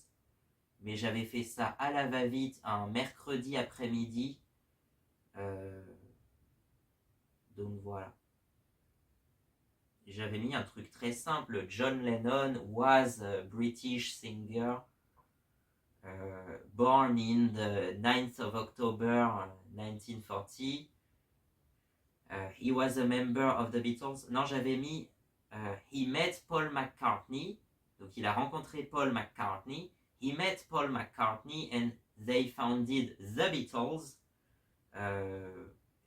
Mais j'avais fait ça à la va-vite un mercredi après-midi. Euh, donc voilà. J'avais mis un truc très simple. John Lennon was a British singer born in the 9th of October 1940. He was a member of the Beatles. Non, j'avais mis he met Paul McCartney. Donc il a rencontré Paul McCartney. He met Paul McCartney and they founded the Beatles.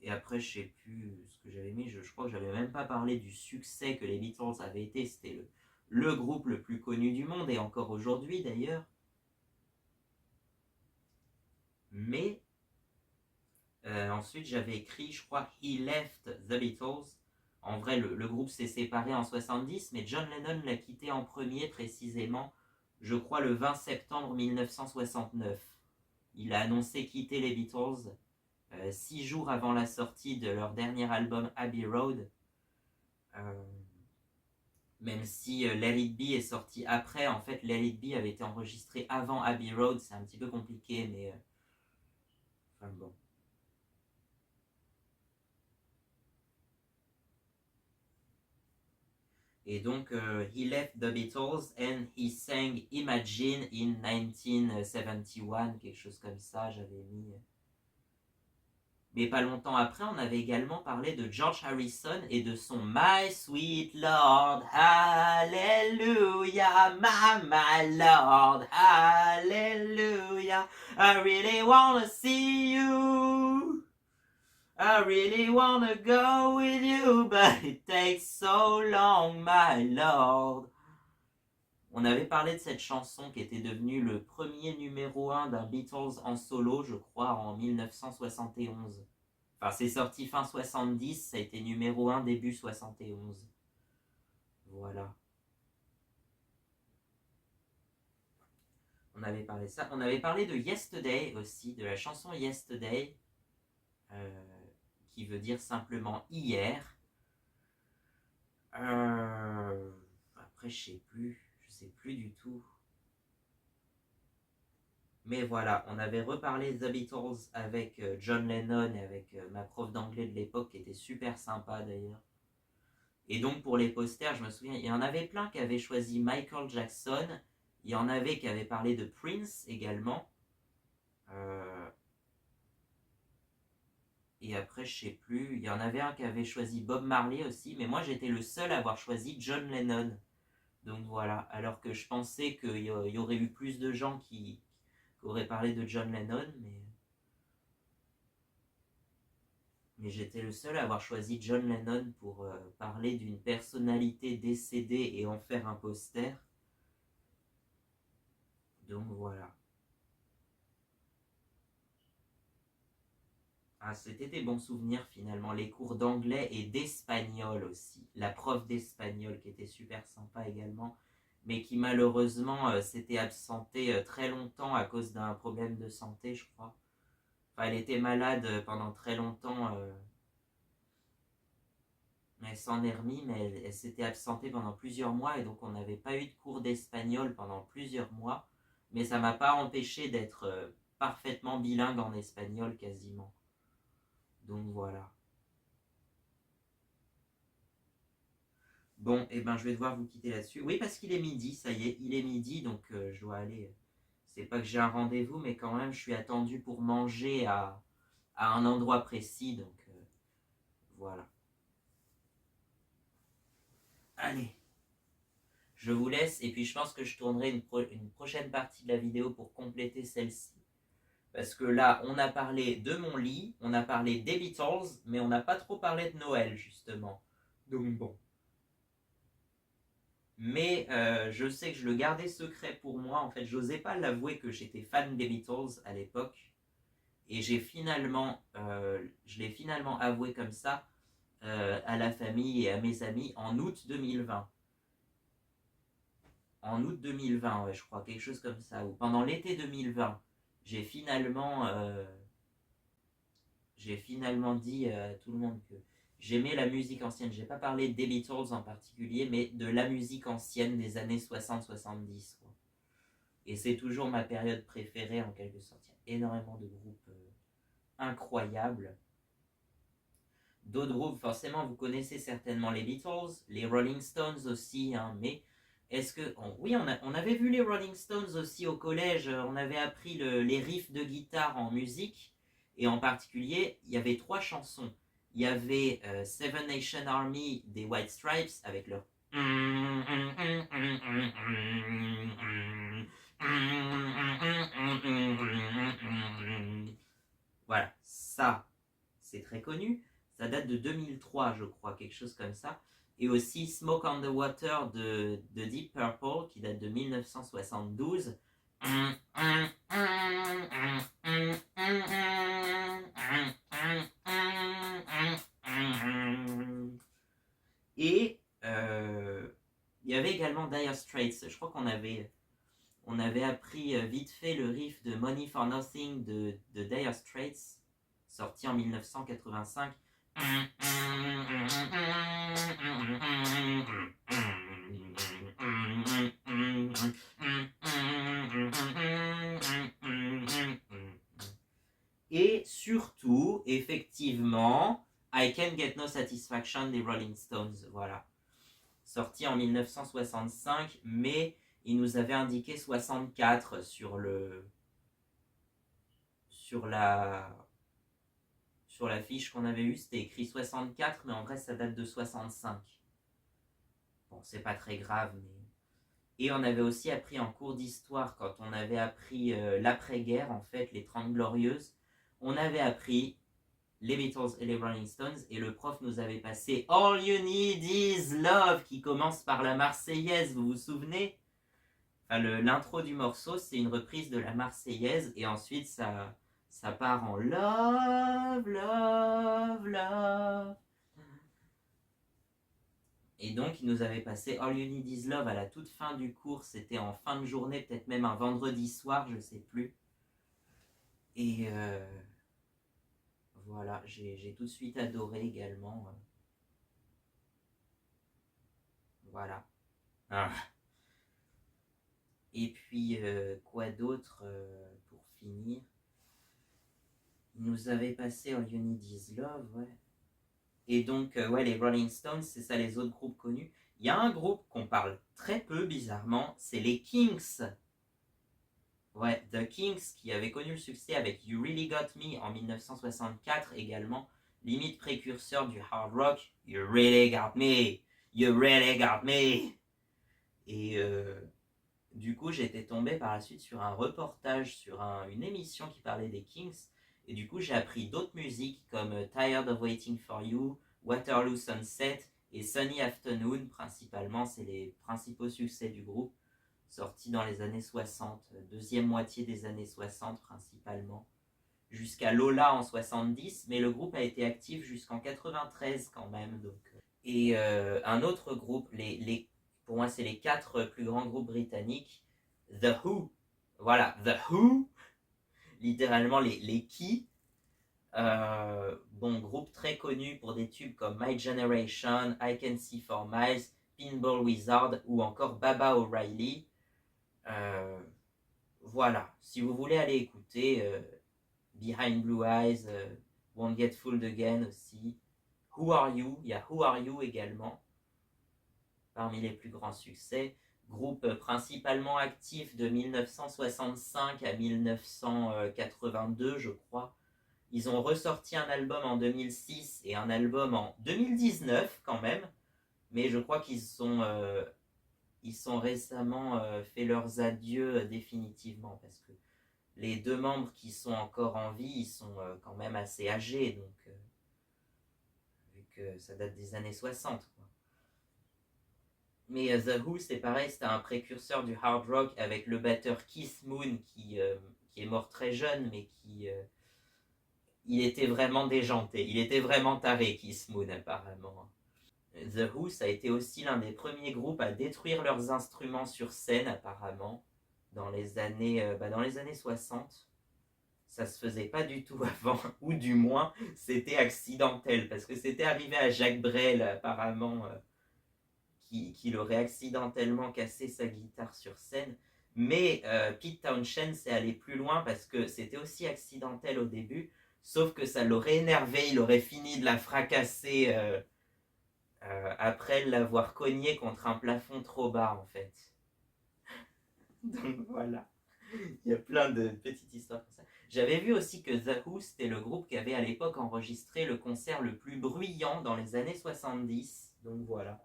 Et après, je sais plus ce que j'avais mis. Je crois que j'avais même pas parlé du succès que les Beatles avaient été. C'était le groupe le plus connu du monde et encore aujourd'hui d'ailleurs. Mais ensuite, j'avais écrit, je crois, He left the Beatles. En vrai, le groupe s'est séparé en 70, mais John Lennon l'a quitté en premier, précisément, je crois, le 20 septembre 1969. Il a annoncé quitter les Beatles 6 jours avant la sortie de leur dernier album Abbey Road. Même si Let It Be est sorti après, en fait, Let It Be avait été enregistré avant Abbey Road. C'est un petit peu compliqué, mais... enfin bon. Et donc, he left the Beatles and he sang Imagine in 1971, quelque chose comme ça, j'avais mis. Mais pas longtemps après, on avait également parlé de George Harrison et de son My Sweet Lord, Hallelujah, my Lord, Hallelujah, I really wanna see you. I really wanna go with you, but it takes so long, my lord. On avait parlé de cette chanson qui était devenue le premier numéro 1 d'un Beatles en solo, je crois, en 1971. Enfin, c'est sorti fin 70, ça a été numéro 1 début 71. Voilà. On avait parlé de ça. On avait parlé de Yesterday aussi, de la chanson Yesterday. Qui veut dire simplement hier. Après, je sais plus du tout. Mais voilà, on avait reparlé The Beatles avec John Lennon et avec ma prof d'anglais de l'époque qui était super sympa d'ailleurs. Et donc pour les posters, je me souviens, il y en avait plein qui avaient choisi Michael Jackson. Il y en avait qui avaient parlé de Prince également. Et après, je sais plus, il y en avait un qui avait choisi Bob Marley aussi, mais moi j'étais le seul à avoir choisi John Lennon. Donc voilà, alors que je pensais qu'il y aurait eu plus de gens qui auraient parlé de John Lennon, mais j'étais le seul à avoir choisi John Lennon pour parler d'une personnalité décédée et en faire un poster. Donc voilà. Ah, c'était des bons souvenirs finalement, les cours d'anglais et d'espagnol aussi. La prof d'espagnol qui était super sympa également, mais qui malheureusement s'était absentée très longtemps à cause d'un problème de santé, je crois. Enfin, elle était malade pendant très longtemps. Elle s'en est remise, mais elle s'était absentée pendant plusieurs mois et donc on n'avait pas eu de cours d'espagnol pendant plusieurs mois. Mais ça m'a pas empêché d'être parfaitement bilingue en espagnol quasiment. Donc voilà. Bon, et ben je vais devoir vous quitter là-dessus. Oui, parce qu'il est midi, ça y est, il est midi, donc je dois aller. C'est pas que j'ai un rendez-vous, mais quand même, je suis attendu pour manger à un endroit précis, donc voilà. Allez, je vous laisse, et puis je pense que je tournerai une prochaine partie de la vidéo pour compléter celle-ci. Parce que là, on a parlé de mon lit, on a parlé des Beatles, mais on n'a pas trop parlé de Noël, justement. Donc bon. Mais je sais que je le gardais secret pour moi. En fait, j'osais pas l'avouer que j'étais fan des Beatles à l'époque. Et je l'ai finalement avoué comme ça à la famille et à mes amis en août 2020. En août 2020, ouais, je crois, quelque chose comme ça. Ou pendant l'été 2020, j'ai finalement dit à tout le monde que j'aimais la musique ancienne. J'ai pas parlé des Beatles en particulier, mais de la musique ancienne des années 60-70. Et c'est toujours ma période préférée en quelque sorte. Il y a énormément de groupes incroyables. D'autres groupes, forcément, vous connaissez certainement les Beatles, les Rolling Stones aussi, hein, mais est-ce que... oui, on avait vu les Rolling Stones aussi au collège, on avait appris les riffs de guitare en musique, et en particulier, il y avait 3 chansons. Il y avait Seven Nation Army des White Stripes avec leur voilà, ça c'est très connu. Ça date de 2003, je crois, quelque chose comme ça. Et aussi Smoke on the Water de Deep Purple qui date de 1972. Et il y avait également Dire Straits. Je crois on avait appris vite fait le riff de Money for Nothing de Dire Straits, sorti en 1985. Et surtout, effectivement, I Can't Get No Satisfaction des Rolling Stones, voilà. Sorti en 1965, mais il nous avait indiqué 64 sur la fiche qu'on avait eue, c'était écrit 64, mais en vrai ça date de 65. Bon, c'est pas très grave, mais... Et on avait aussi appris en cours d'histoire, quand on avait appris l'après-guerre, en fait, les 30 Glorieuses, on avait appris les Beatles et les Rolling Stones, et le prof nous avait passé All You Need Is Love, qui commence par la Marseillaise, vous vous souvenez? Enfin, l'intro du morceau, c'est une reprise de la Marseillaise, et ensuite ça part en Love, Love, Love. Et donc, il nous avait passé All You Need Is Love à la toute fin du cours. C'était en fin de journée, peut-être même un vendredi soir, je sais plus. Et voilà, j'ai tout de suite adoré également. Voilà. Ah. Et puis, quoi d'autre pour finir? Il nous avait passé All You Need Is Love, ouais. Et donc, ouais, les Rolling Stones, c'est ça, les autres groupes connus. Il y a un groupe qu'on parle très peu, bizarrement, c'est les Kinks. Ouais, The Kinks, qui avait connu le succès avec You Really Got Me en 1964 également, limite précurseur du hard rock. You really got me, you really got me. Et du coup, j'étais tombé par la suite sur un reportage, sur une émission qui parlait des Kinks. Et du coup, j'ai appris d'autres musiques comme Tired of Waiting for You, Waterloo Sunset et Sunny Afternoon, principalement. C'est les principaux succès du groupe, sortis dans les années 60, deuxième moitié des années 60 principalement, jusqu'à Lola en 70, mais le groupe a été actif jusqu'en 93 quand même. Donc. Et un autre groupe, pour moi c'est les 4 plus grands groupes britanniques, The Who, voilà, The Who, littéralement les qui, bon, groupe très connu pour des tubes comme My Generation, I Can See for Miles, Pinball Wizard ou encore Baba O'Reilly. Voilà, si vous voulez aller écouter Behind Blue Eyes, Won't Get Fooled Again aussi, Who Are You, il y a Who Are You également, parmi les plus grands succès. Groupe principalement actif de 1965 à 1982, je crois. Ils ont ressorti un album en 2006 et un album en 2019 quand même, mais je crois qu'ils sont récemment fait leurs adieux définitivement, parce que les 2 membres qui sont encore en vie, ils sont quand même assez âgés, donc vu que ça date des années 60, quoi. Mais The Who, c'est pareil, c'était un précurseur du hard rock avec le batteur Keith Moon qui est mort très jeune, mais il était vraiment déjanté, il était vraiment taré, Keith Moon apparemment. The Who, ça a été aussi l'un des premiers groupes à détruire leurs instruments sur scène apparemment, dans les années 60. Ça se faisait pas du tout avant, ou du moins c'était accidentel, parce que c'était arrivé à Jacques Brel apparemment, qu'il aurait accidentellement cassé sa guitare sur scène. Mais Pete Townshend s'est allé plus loin parce que c'était aussi accidentel au début, sauf que ça l'aurait énervé, il aurait fini de la fracasser après l'avoir cogné contre un plafond trop bas en fait. Donc voilà. Il y a plein de petites histoires comme ça. J'avais vu aussi que The Who, c'était le groupe qui avait à l'époque enregistré le concert le plus bruyant dans les années 70. Donc voilà.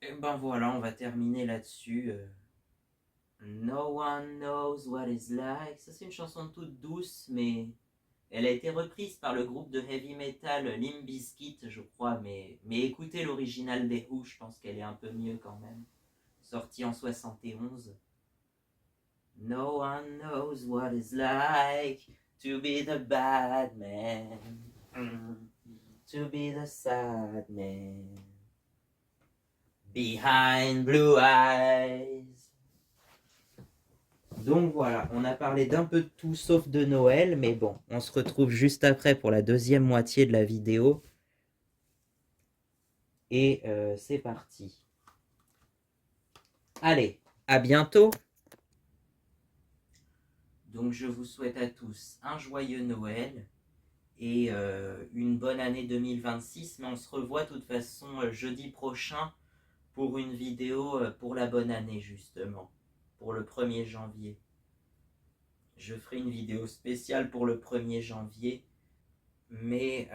Et ben voilà, on va terminer là-dessus. No one knows what it's like. Ça, c'est une chanson toute douce, mais elle a été reprise par le groupe de heavy metal Limp Bizkit, je crois. Mais écoutez l'original des Who, je pense qu'elle est un peu mieux quand même. Sortie en 71. No one knows what it's like to be the bad man, to be the sad man, behind blue eyes. Donc voilà, on a parlé d'un peu de tout sauf de Noël, mais bon, on se retrouve juste après pour la deuxième moitié de la vidéo. Et c'est parti. Allez, à bientôt. Donc je vous souhaite à tous un joyeux Noël et une bonne année 2026. Mais on se revoit de toute façon jeudi prochain pour une vidéo pour la bonne année justement, pour le 1er janvier. Je ferai une vidéo spéciale pour le 1er janvier, mais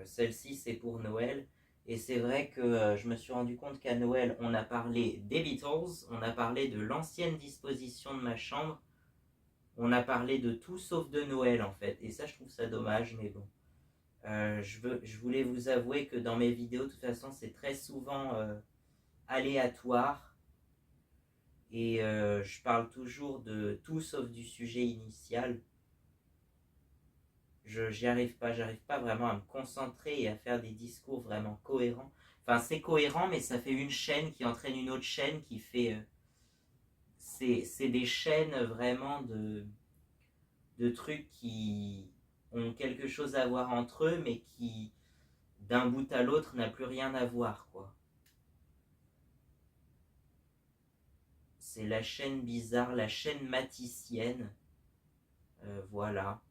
celle-ci c'est pour Noël. Et c'est vrai que je me suis rendu compte qu'à Noël, on a parlé des Beatles, on a parlé de l'ancienne disposition de ma chambre, on a parlé de tout sauf de Noël en fait. Et ça, je trouve ça dommage, mais bon. Je voulais vous avouer que dans mes vidéos, de toute façon, c'est très souvent aléatoire. Et je parle toujours de tout sauf du sujet initial. J'arrive pas vraiment à me concentrer et à faire des discours vraiment cohérents. Enfin, c'est cohérent, mais ça fait une chaîne qui entraîne une autre chaîne qui fait. C'est des chaînes vraiment de trucs qui ont quelque chose à voir entre eux, mais qui, d'un bout à l'autre, n'a plus rien à voir, quoi. C'est la chaîne bizarre, la chaîne maticienne. Voilà.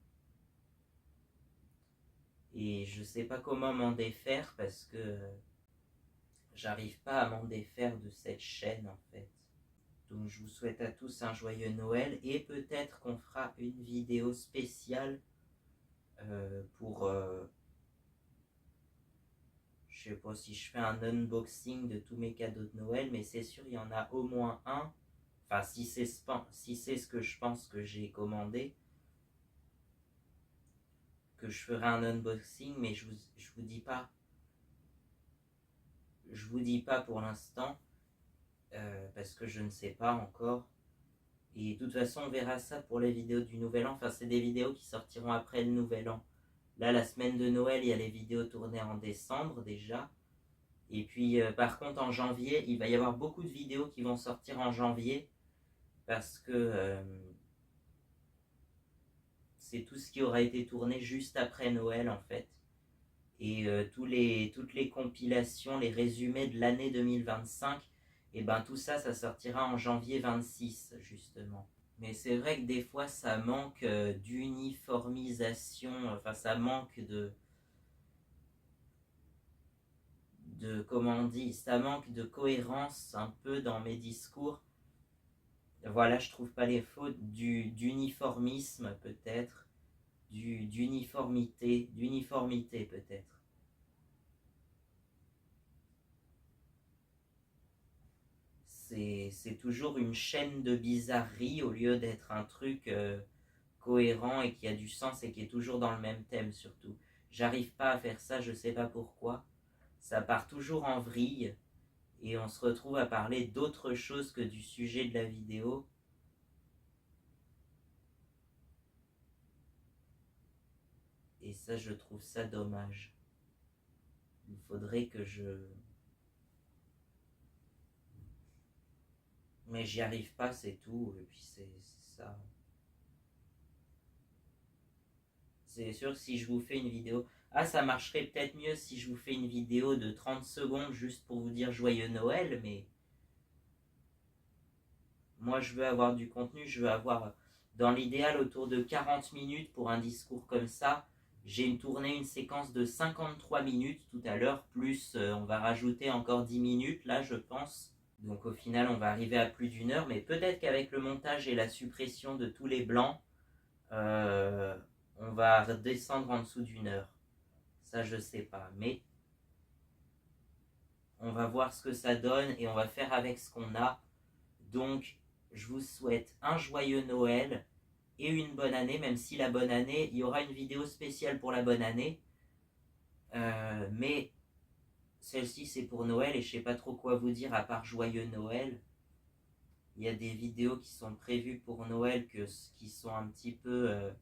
Et je sais pas comment m'en défaire parce que j'arrive pas à m'en défaire de cette chaîne en fait. Donc je vous souhaite à tous un joyeux Noël et peut-être qu'on fera une vidéo spéciale pour... je sais pas si je fais un unboxing de tous mes cadeaux de Noël, mais c'est sûr il y en a au moins un. Enfin si c'est ce que je pense que j'ai commandé, que je ferai un unboxing, mais je vous dis pas. Je vous dis pas pour l'instant, parce que je ne sais pas encore. Et de toute façon, on verra ça pour les vidéos du Nouvel An. Enfin, c'est des vidéos qui sortiront après le Nouvel An. Là, la semaine de Noël, il y a les vidéos tournées en décembre déjà. Et puis, par contre, en janvier, il va y avoir beaucoup de vidéos qui vont sortir en janvier. Parce que c'est tout ce qui aura été tourné juste après Noël, en fait. Et toutes les compilations, les résumés de l'année 2025, et ben tout ça, ça sortira en janvier 26, justement. Mais c'est vrai que des fois, ça manque d'uniformisation, enfin, ça manque comment on dit, ça manque de cohérence un peu dans mes discours. Voilà, je trouve pas les fautes d'uniformisme peut-être, d'uniformité peut-être. C'est toujours une chaîne de bizarreries au lieu d'être un truc cohérent et qui a du sens et qui est toujours dans le même thème surtout. J'arrive pas à faire ça, je sais pas pourquoi. Ça part toujours en vrille et on se retrouve à parler d'autre chose que du sujet de la vidéo. Et ça, je trouve ça dommage. Il faudrait que je... Mais j'y arrive pas, c'est tout. Et puis c'est ça. C'est sûr que si je vous fais une vidéo... Ah, ça marcherait peut-être mieux si je vous fais une vidéo de 30 secondes juste pour vous dire joyeux Noël, mais... Moi, je veux avoir du contenu, je veux avoir, dans l'idéal, autour de 40 minutes pour un discours comme ça. J'ai tourné une séquence de 53 minutes tout à l'heure, plus on va rajouter encore 10 minutes, là, je pense. Donc au final, on va arriver à plus d'1 heure, mais peut-être qu'avec le montage et la suppression de tous les blancs, euh, on va redescendre en dessous d'1 heure. Ça, je sais pas, mais on va voir ce que ça donne et on va faire avec ce qu'on a. Donc, je vous souhaite un joyeux Noël et une bonne année, même si la bonne année, il y aura une vidéo spéciale pour la bonne année. Mais celle-ci, c'est pour Noël et je sais pas trop quoi vous dire à part joyeux Noël. Il y a des vidéos qui sont prévues pour Noël qui sont un petit peu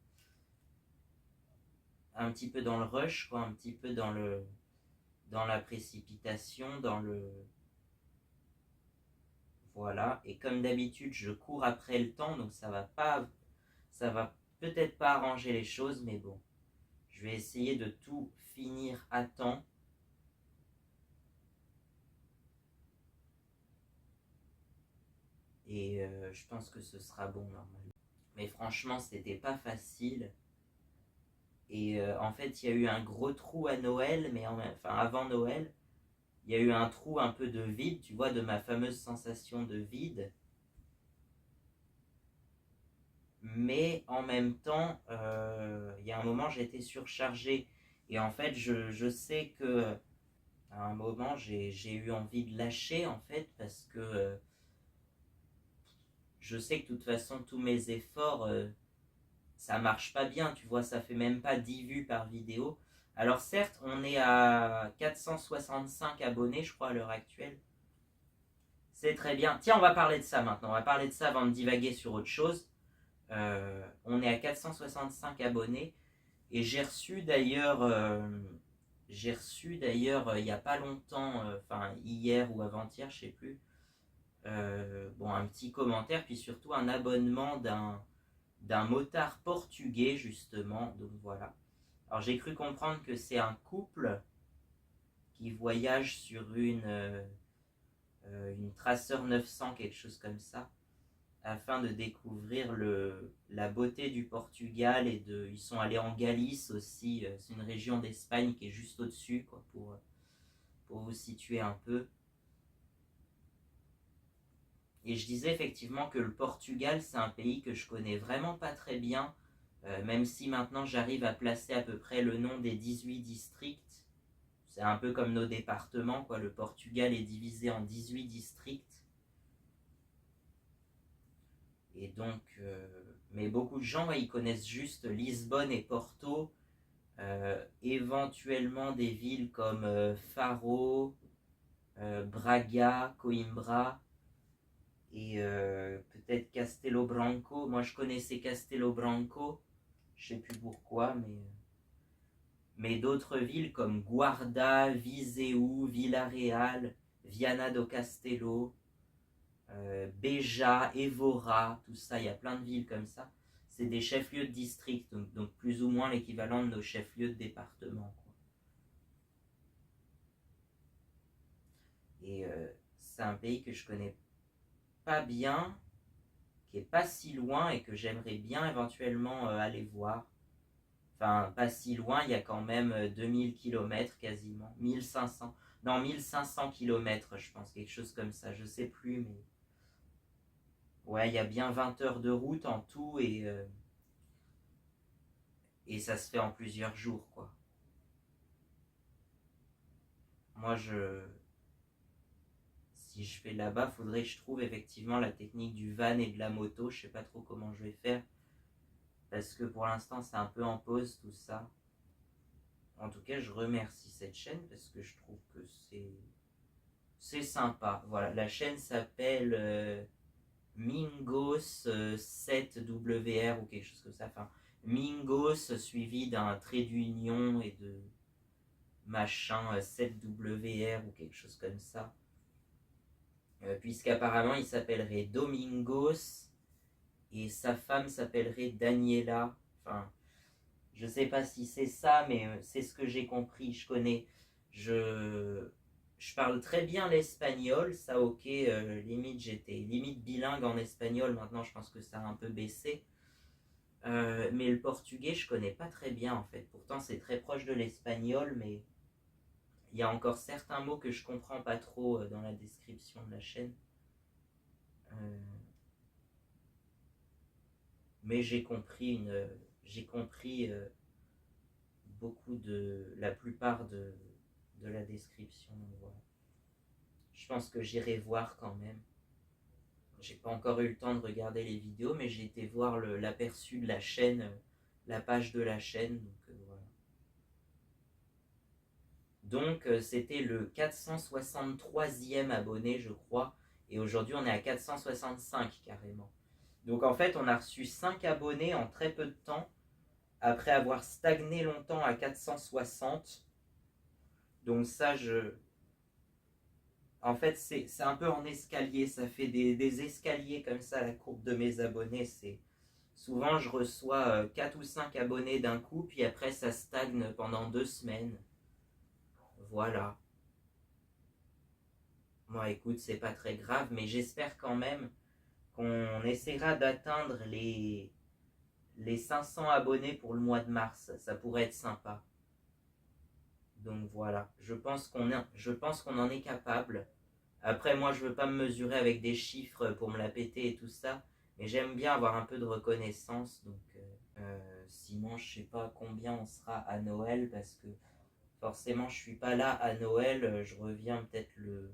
dans le rush, quoi, un petit peu dans la précipitation, voilà. Et comme d'habitude, je cours après le temps, donc ça va peut-être pas arranger les choses, mais bon, je vais essayer de tout finir à temps. Et je pense que ce sera bon normalement. Mais franchement, c'était pas facile. Et en fait, il y a eu un gros trou à Noël, enfin avant Noël, il y a eu un trou un peu de vide, tu vois, de ma fameuse sensation de vide. Mais en même temps, il y a un moment, j'ai été surchargé. Et en fait, je sais que à un moment, j'ai eu envie de lâcher, en fait, parce que je sais que de toute façon, tous mes efforts, ça marche pas bien, tu vois, ça fait même pas 10 vues par vidéo. Alors certes, on est à 465 abonnés, je crois, à l'heure actuelle. C'est très bien. Tiens, on va parler de ça maintenant. On va parler de ça avant de divaguer sur autre chose. On est à 465 abonnés. Et j'ai reçu d'ailleurs il n'y a pas longtemps, enfin hier ou avant-hier, je sais plus, bon, un petit commentaire, puis surtout un abonnement d'un motard portugais, justement. Donc voilà. Alors j'ai cru comprendre que c'est un couple qui voyage sur une Tracer 900, quelque chose comme ça, afin de découvrir la beauté du Portugal ils sont allés en Galice aussi, c'est une région d'Espagne qui est juste au-dessus, quoi, pour vous situer un peu. Et je disais effectivement que le Portugal, c'est un pays que je connais vraiment pas très bien, même si maintenant j'arrive à placer à peu près le nom des 18 districts. C'est un peu comme nos départements, quoi. Le Portugal est divisé en 18 districts. Et donc, mais beaucoup de gens, ouais, ils connaissent juste Lisbonne et Porto, éventuellement des villes comme Faro, Braga, Coimbra et peut-être Castelo Branco. Moi, je connaissais Castelo Branco, je sais plus pourquoi, mais d'autres villes comme Guarda, Viseu, Villarreal, Viana do Castelo, Beja, Évora, tout ça, il y a plein de villes comme ça. C'est des chefs-lieux de district, donc plus ou moins l'équivalent de nos chefs-lieux de département, quoi. Et c'est un pays que je connais pas bien, qui est pas si loin et que j'aimerais bien éventuellement aller voir. Enfin, pas si loin, il y a quand même 2000 km quasiment, 1500. Non, 1500 km, je pense, quelque chose comme ça, je sais plus, mais ouais, il y a bien 20 heures de route en tout et ça se fait en plusieurs jours, quoi. Moi, si je fais là-bas, faudrait que je trouve effectivement la technique du van et de la moto. Je sais pas trop comment je vais faire parce que pour l'instant, c'est un peu en pause tout ça. En tout cas, je remercie cette chaîne parce que je trouve que c'est sympa. Voilà, la chaîne s'appelle Mingos 7WR ou quelque chose comme ça. Enfin, Mingos suivi d'un trait d'union et de machin 7WR ou quelque chose comme ça. Puisqu'apparemment il s'appellerait Domingos et sa femme s'appellerait Daniela. Enfin, je sais pas si c'est ça, mais c'est ce que j'ai compris. Je, je parle très bien l'espagnol, ça ok, limite j'étais limite bilingue en espagnol, maintenant je pense que ça a un peu baissé. Mais le portugais je connais pas très bien en fait. Pourtant c'est très proche de l'espagnol, mais il y a encore certains mots que je comprends pas trop dans la description de la chaîne. Mais j'ai compris la plupart de la description. Voilà. Je pense que j'irai voir quand même. J'ai pas encore eu le temps de regarder les vidéos, mais j'ai été voir l'aperçu de la chaîne, la page de la chaîne. Donc c'était le 463e abonné, je crois. Et aujourd'hui, on est à 465 carrément. Donc en fait, on a reçu 5 abonnés en très peu de temps, après avoir stagné longtemps à 460. Donc ça, en fait, c'est un peu en escalier. Ça fait des escaliers comme ça, la courbe de mes abonnés. Souvent, je reçois 4 ou 5 abonnés d'un coup, puis après, ça stagne pendant 2 semaines. Voilà. Moi, écoute, c'est pas très grave, mais j'espère quand même qu'on essaiera d'atteindre les 500 abonnés pour le mois de mars. Ça pourrait être sympa. Donc voilà, je pense qu'on en est capable. Après, moi, je veux pas me mesurer avec des chiffres pour me la péter et tout ça, mais j'aime bien avoir un peu de reconnaissance. Donc, sinon, je sais pas combien on sera à Noël, parce que forcément, je suis pas là à Noël. Je reviens peut-être le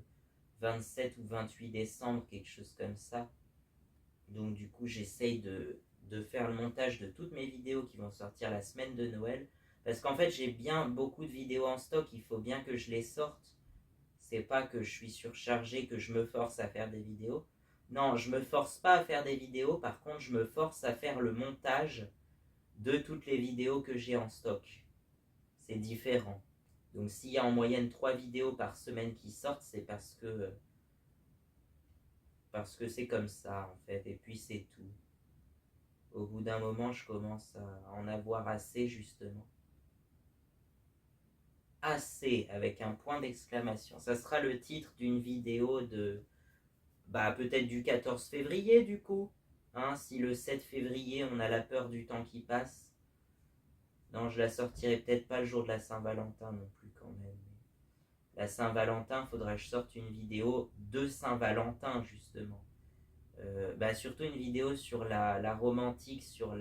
27 ou 28 décembre, quelque chose comme ça. Donc, du coup, j'essaye de faire le montage de toutes mes vidéos qui vont sortir la semaine de Noël. Parce qu'en fait, j'ai bien beaucoup de vidéos en stock, il faut bien que je les sorte. C'est pas que je suis surchargé, que je me force à faire des vidéos. Non, je me force pas à faire des vidéos, par contre, je me force à faire le montage de toutes les vidéos que j'ai en stock. C'est différent. Donc s'il y a en moyenne 3 vidéos par semaine qui sortent, c'est parce que c'est comme ça en fait, et puis c'est tout. Au bout d'un moment, je commence à en avoir assez, justement. Assez, avec un point d'exclamation. Ça sera le titre d'une vidéo peut-être du 14 février, du coup. Hein, si le 7 février, on a la peur du temps qui passe. Non, je la sortirai peut-être pas le jour de la Saint-Valentin non plus, quand même. La Saint-Valentin, faudra que je sorte une vidéo de Saint-Valentin, justement. Surtout une vidéo sur la romantique, sur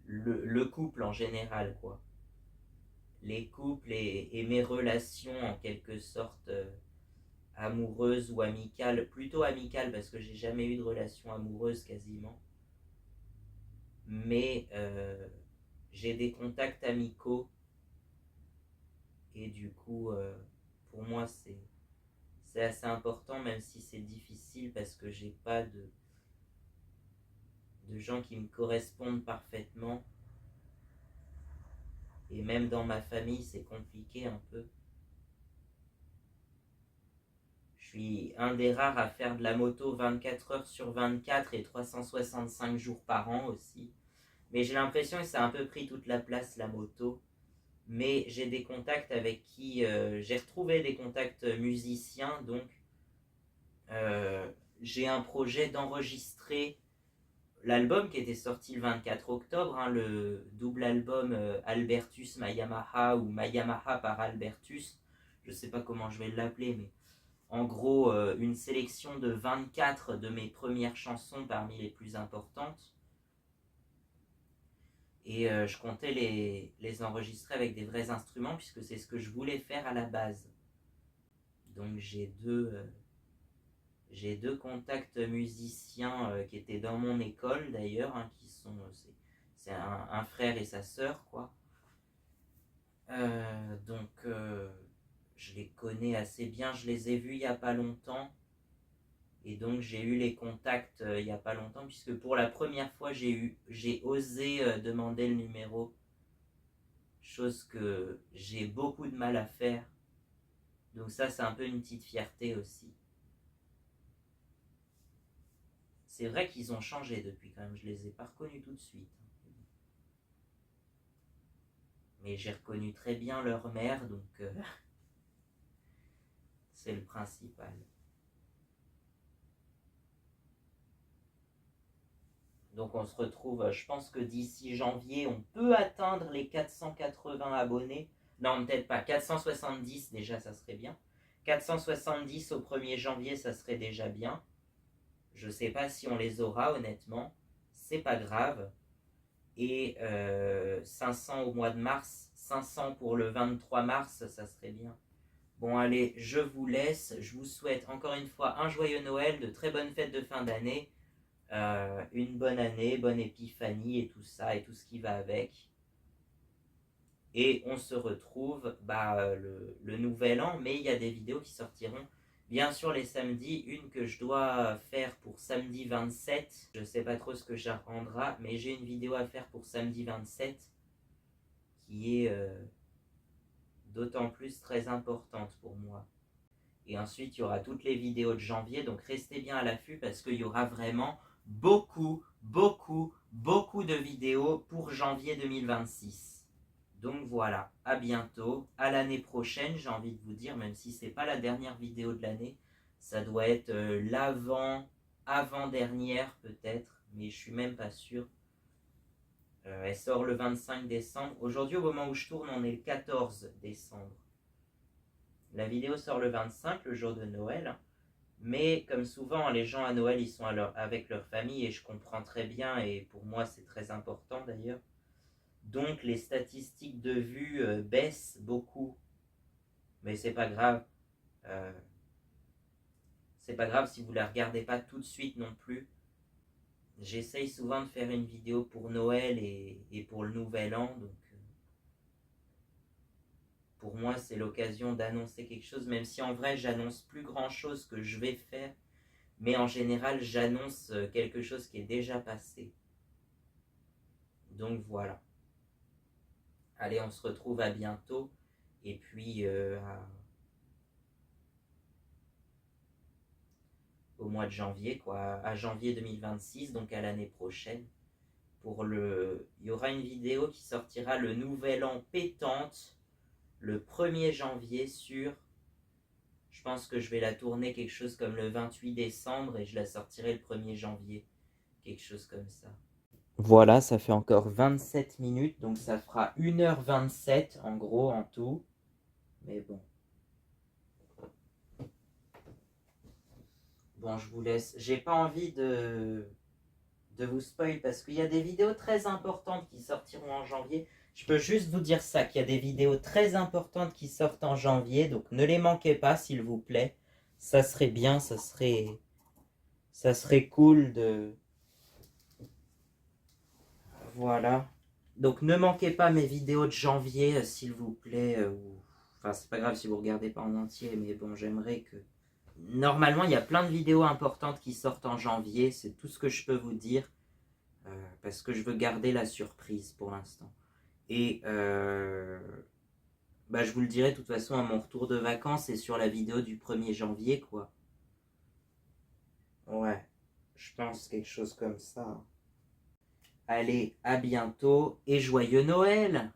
le couple en général, quoi. Les couples et mes relations en quelque sorte amoureuses ou amicales, plutôt amicales parce que j'ai jamais eu de relation amoureuse quasiment, mais j'ai des contacts amicaux et du coup pour moi c'est assez important, même si c'est difficile parce que j'ai pas de gens qui me correspondent parfaitement. Et même dans ma famille, c'est compliqué un peu. Je suis un des rares à faire de la moto 24 heures sur 24 et 365 jours par an aussi. Mais j'ai l'impression que ça a un peu pris toute la place, la moto. Mais j'ai des contacts avec qui... j'ai retrouvé des contacts musiciens, donc j'ai un projet d'enregistrer l'album qui était sorti le 24 octobre, hein, le double album Albertus My Yamaha ou My Yamaha par Albertus. Je sais pas comment je vais l'appeler, mais en gros, une sélection de 24 de mes premières chansons parmi les plus importantes. Et je comptais les enregistrer avec des vrais instruments, puisque c'est ce que je voulais faire à la base. Donc j'ai deux contacts musiciens qui étaient dans mon école d'ailleurs, hein, c'est un frère et sa sœur, quoi. Je les connais assez bien, je les ai vus il n'y a pas longtemps. Et donc j'ai eu les contacts il n'y a pas longtemps, puisque pour la première fois j'ai osé demander le numéro, chose que j'ai beaucoup de mal à faire. Donc ça, c'est un peu une petite fierté aussi. C'est vrai qu'ils ont changé depuis quand même, je les ai pas reconnus tout de suite. Mais j'ai reconnu très bien leur mère, donc c'est le principal. Donc on se retrouve, je pense que d'ici janvier, on peut atteindre les 480 abonnés. Non, peut-être pas, 470 déjà, ça serait bien. 470 au 1er janvier, ça serait déjà bien. Je sais pas si on les aura honnêtement, c'est pas grave. Et 500 au mois de mars, 500 pour le 23 mars, ça serait bien. Bon allez, je vous laisse, je vous souhaite encore une fois un joyeux Noël, de très bonnes fêtes de fin d'année, une bonne année, bonne épiphanie et tout ça, et tout ce qui va avec. Et on se retrouve le nouvel an, mais il y a des vidéos qui sortiront bien sûr les samedis. Une que je dois faire pour samedi 27. Je sais pas trop ce que ça rendra, mais j'ai une vidéo à faire pour samedi 27 qui est d'autant plus très importante pour moi. Et ensuite, il y aura toutes les vidéos de janvier, donc restez bien à l'affût parce qu'il y aura vraiment beaucoup, beaucoup, beaucoup de vidéos pour janvier 2026. Donc voilà, à bientôt, à l'année prochaine, j'ai envie de vous dire, même si c'est pas la dernière vidéo de l'année, ça doit être avant-dernière peut-être, mais je suis même pas sûr. Elle sort le 25 décembre. Aujourd'hui, au moment où je tourne, on est le 14 décembre. La vidéo sort le 25, le jour de Noël. Mais comme souvent, les gens à Noël, ils sont avec leur famille et je comprends très bien et pour moi, c'est très important d'ailleurs. Donc les statistiques de vues baissent beaucoup. Mais c'est pas grave. Euh, c'est pas grave si vous la regardez pas tout de suite non plus. J'essaye souvent de faire une vidéo pour Noël et pour le Nouvel An. Donc pour moi, c'est l'occasion d'annoncer quelque chose, même si en vrai, j'annonce plus grand chose que je vais faire. Mais en général, j'annonce quelque chose qui est déjà passé. Donc voilà. Allez, on se retrouve à bientôt. Et puis au mois de janvier, quoi, à janvier 2026, donc à l'année prochaine. Il y aura une vidéo qui sortira le nouvel an pétante le 1er janvier sur. Je pense que je vais la tourner quelque chose comme le 28 décembre et je la sortirai le 1er janvier. Quelque chose comme ça. Voilà, ça fait encore 27 minutes, donc ça fera 1h27 en gros en tout. Mais bon. Bon, je vous laisse. J'ai pas envie de vous spoil parce qu'il y a des vidéos très importantes qui sortiront en janvier. Je peux juste vous dire ça, qu'il y a des vidéos très importantes qui sortent en janvier, donc ne les manquez pas s'il vous plaît. Ça serait bien, ça serait cool de... Voilà. Donc ne manquez pas mes vidéos de janvier, s'il vous plaît. Enfin, c'est pas grave si vous regardez pas en entier, mais bon, j'aimerais que... Normalement, il y a plein de vidéos importantes qui sortent en janvier, c'est tout ce que je peux vous dire. Parce que je veux garder la surprise pour l'instant. Et je vous le dirai de toute façon à mon retour de vacances et sur la vidéo du 1er janvier, quoi. Ouais, je pense quelque chose comme ça. Allez, à bientôt et joyeux Noël!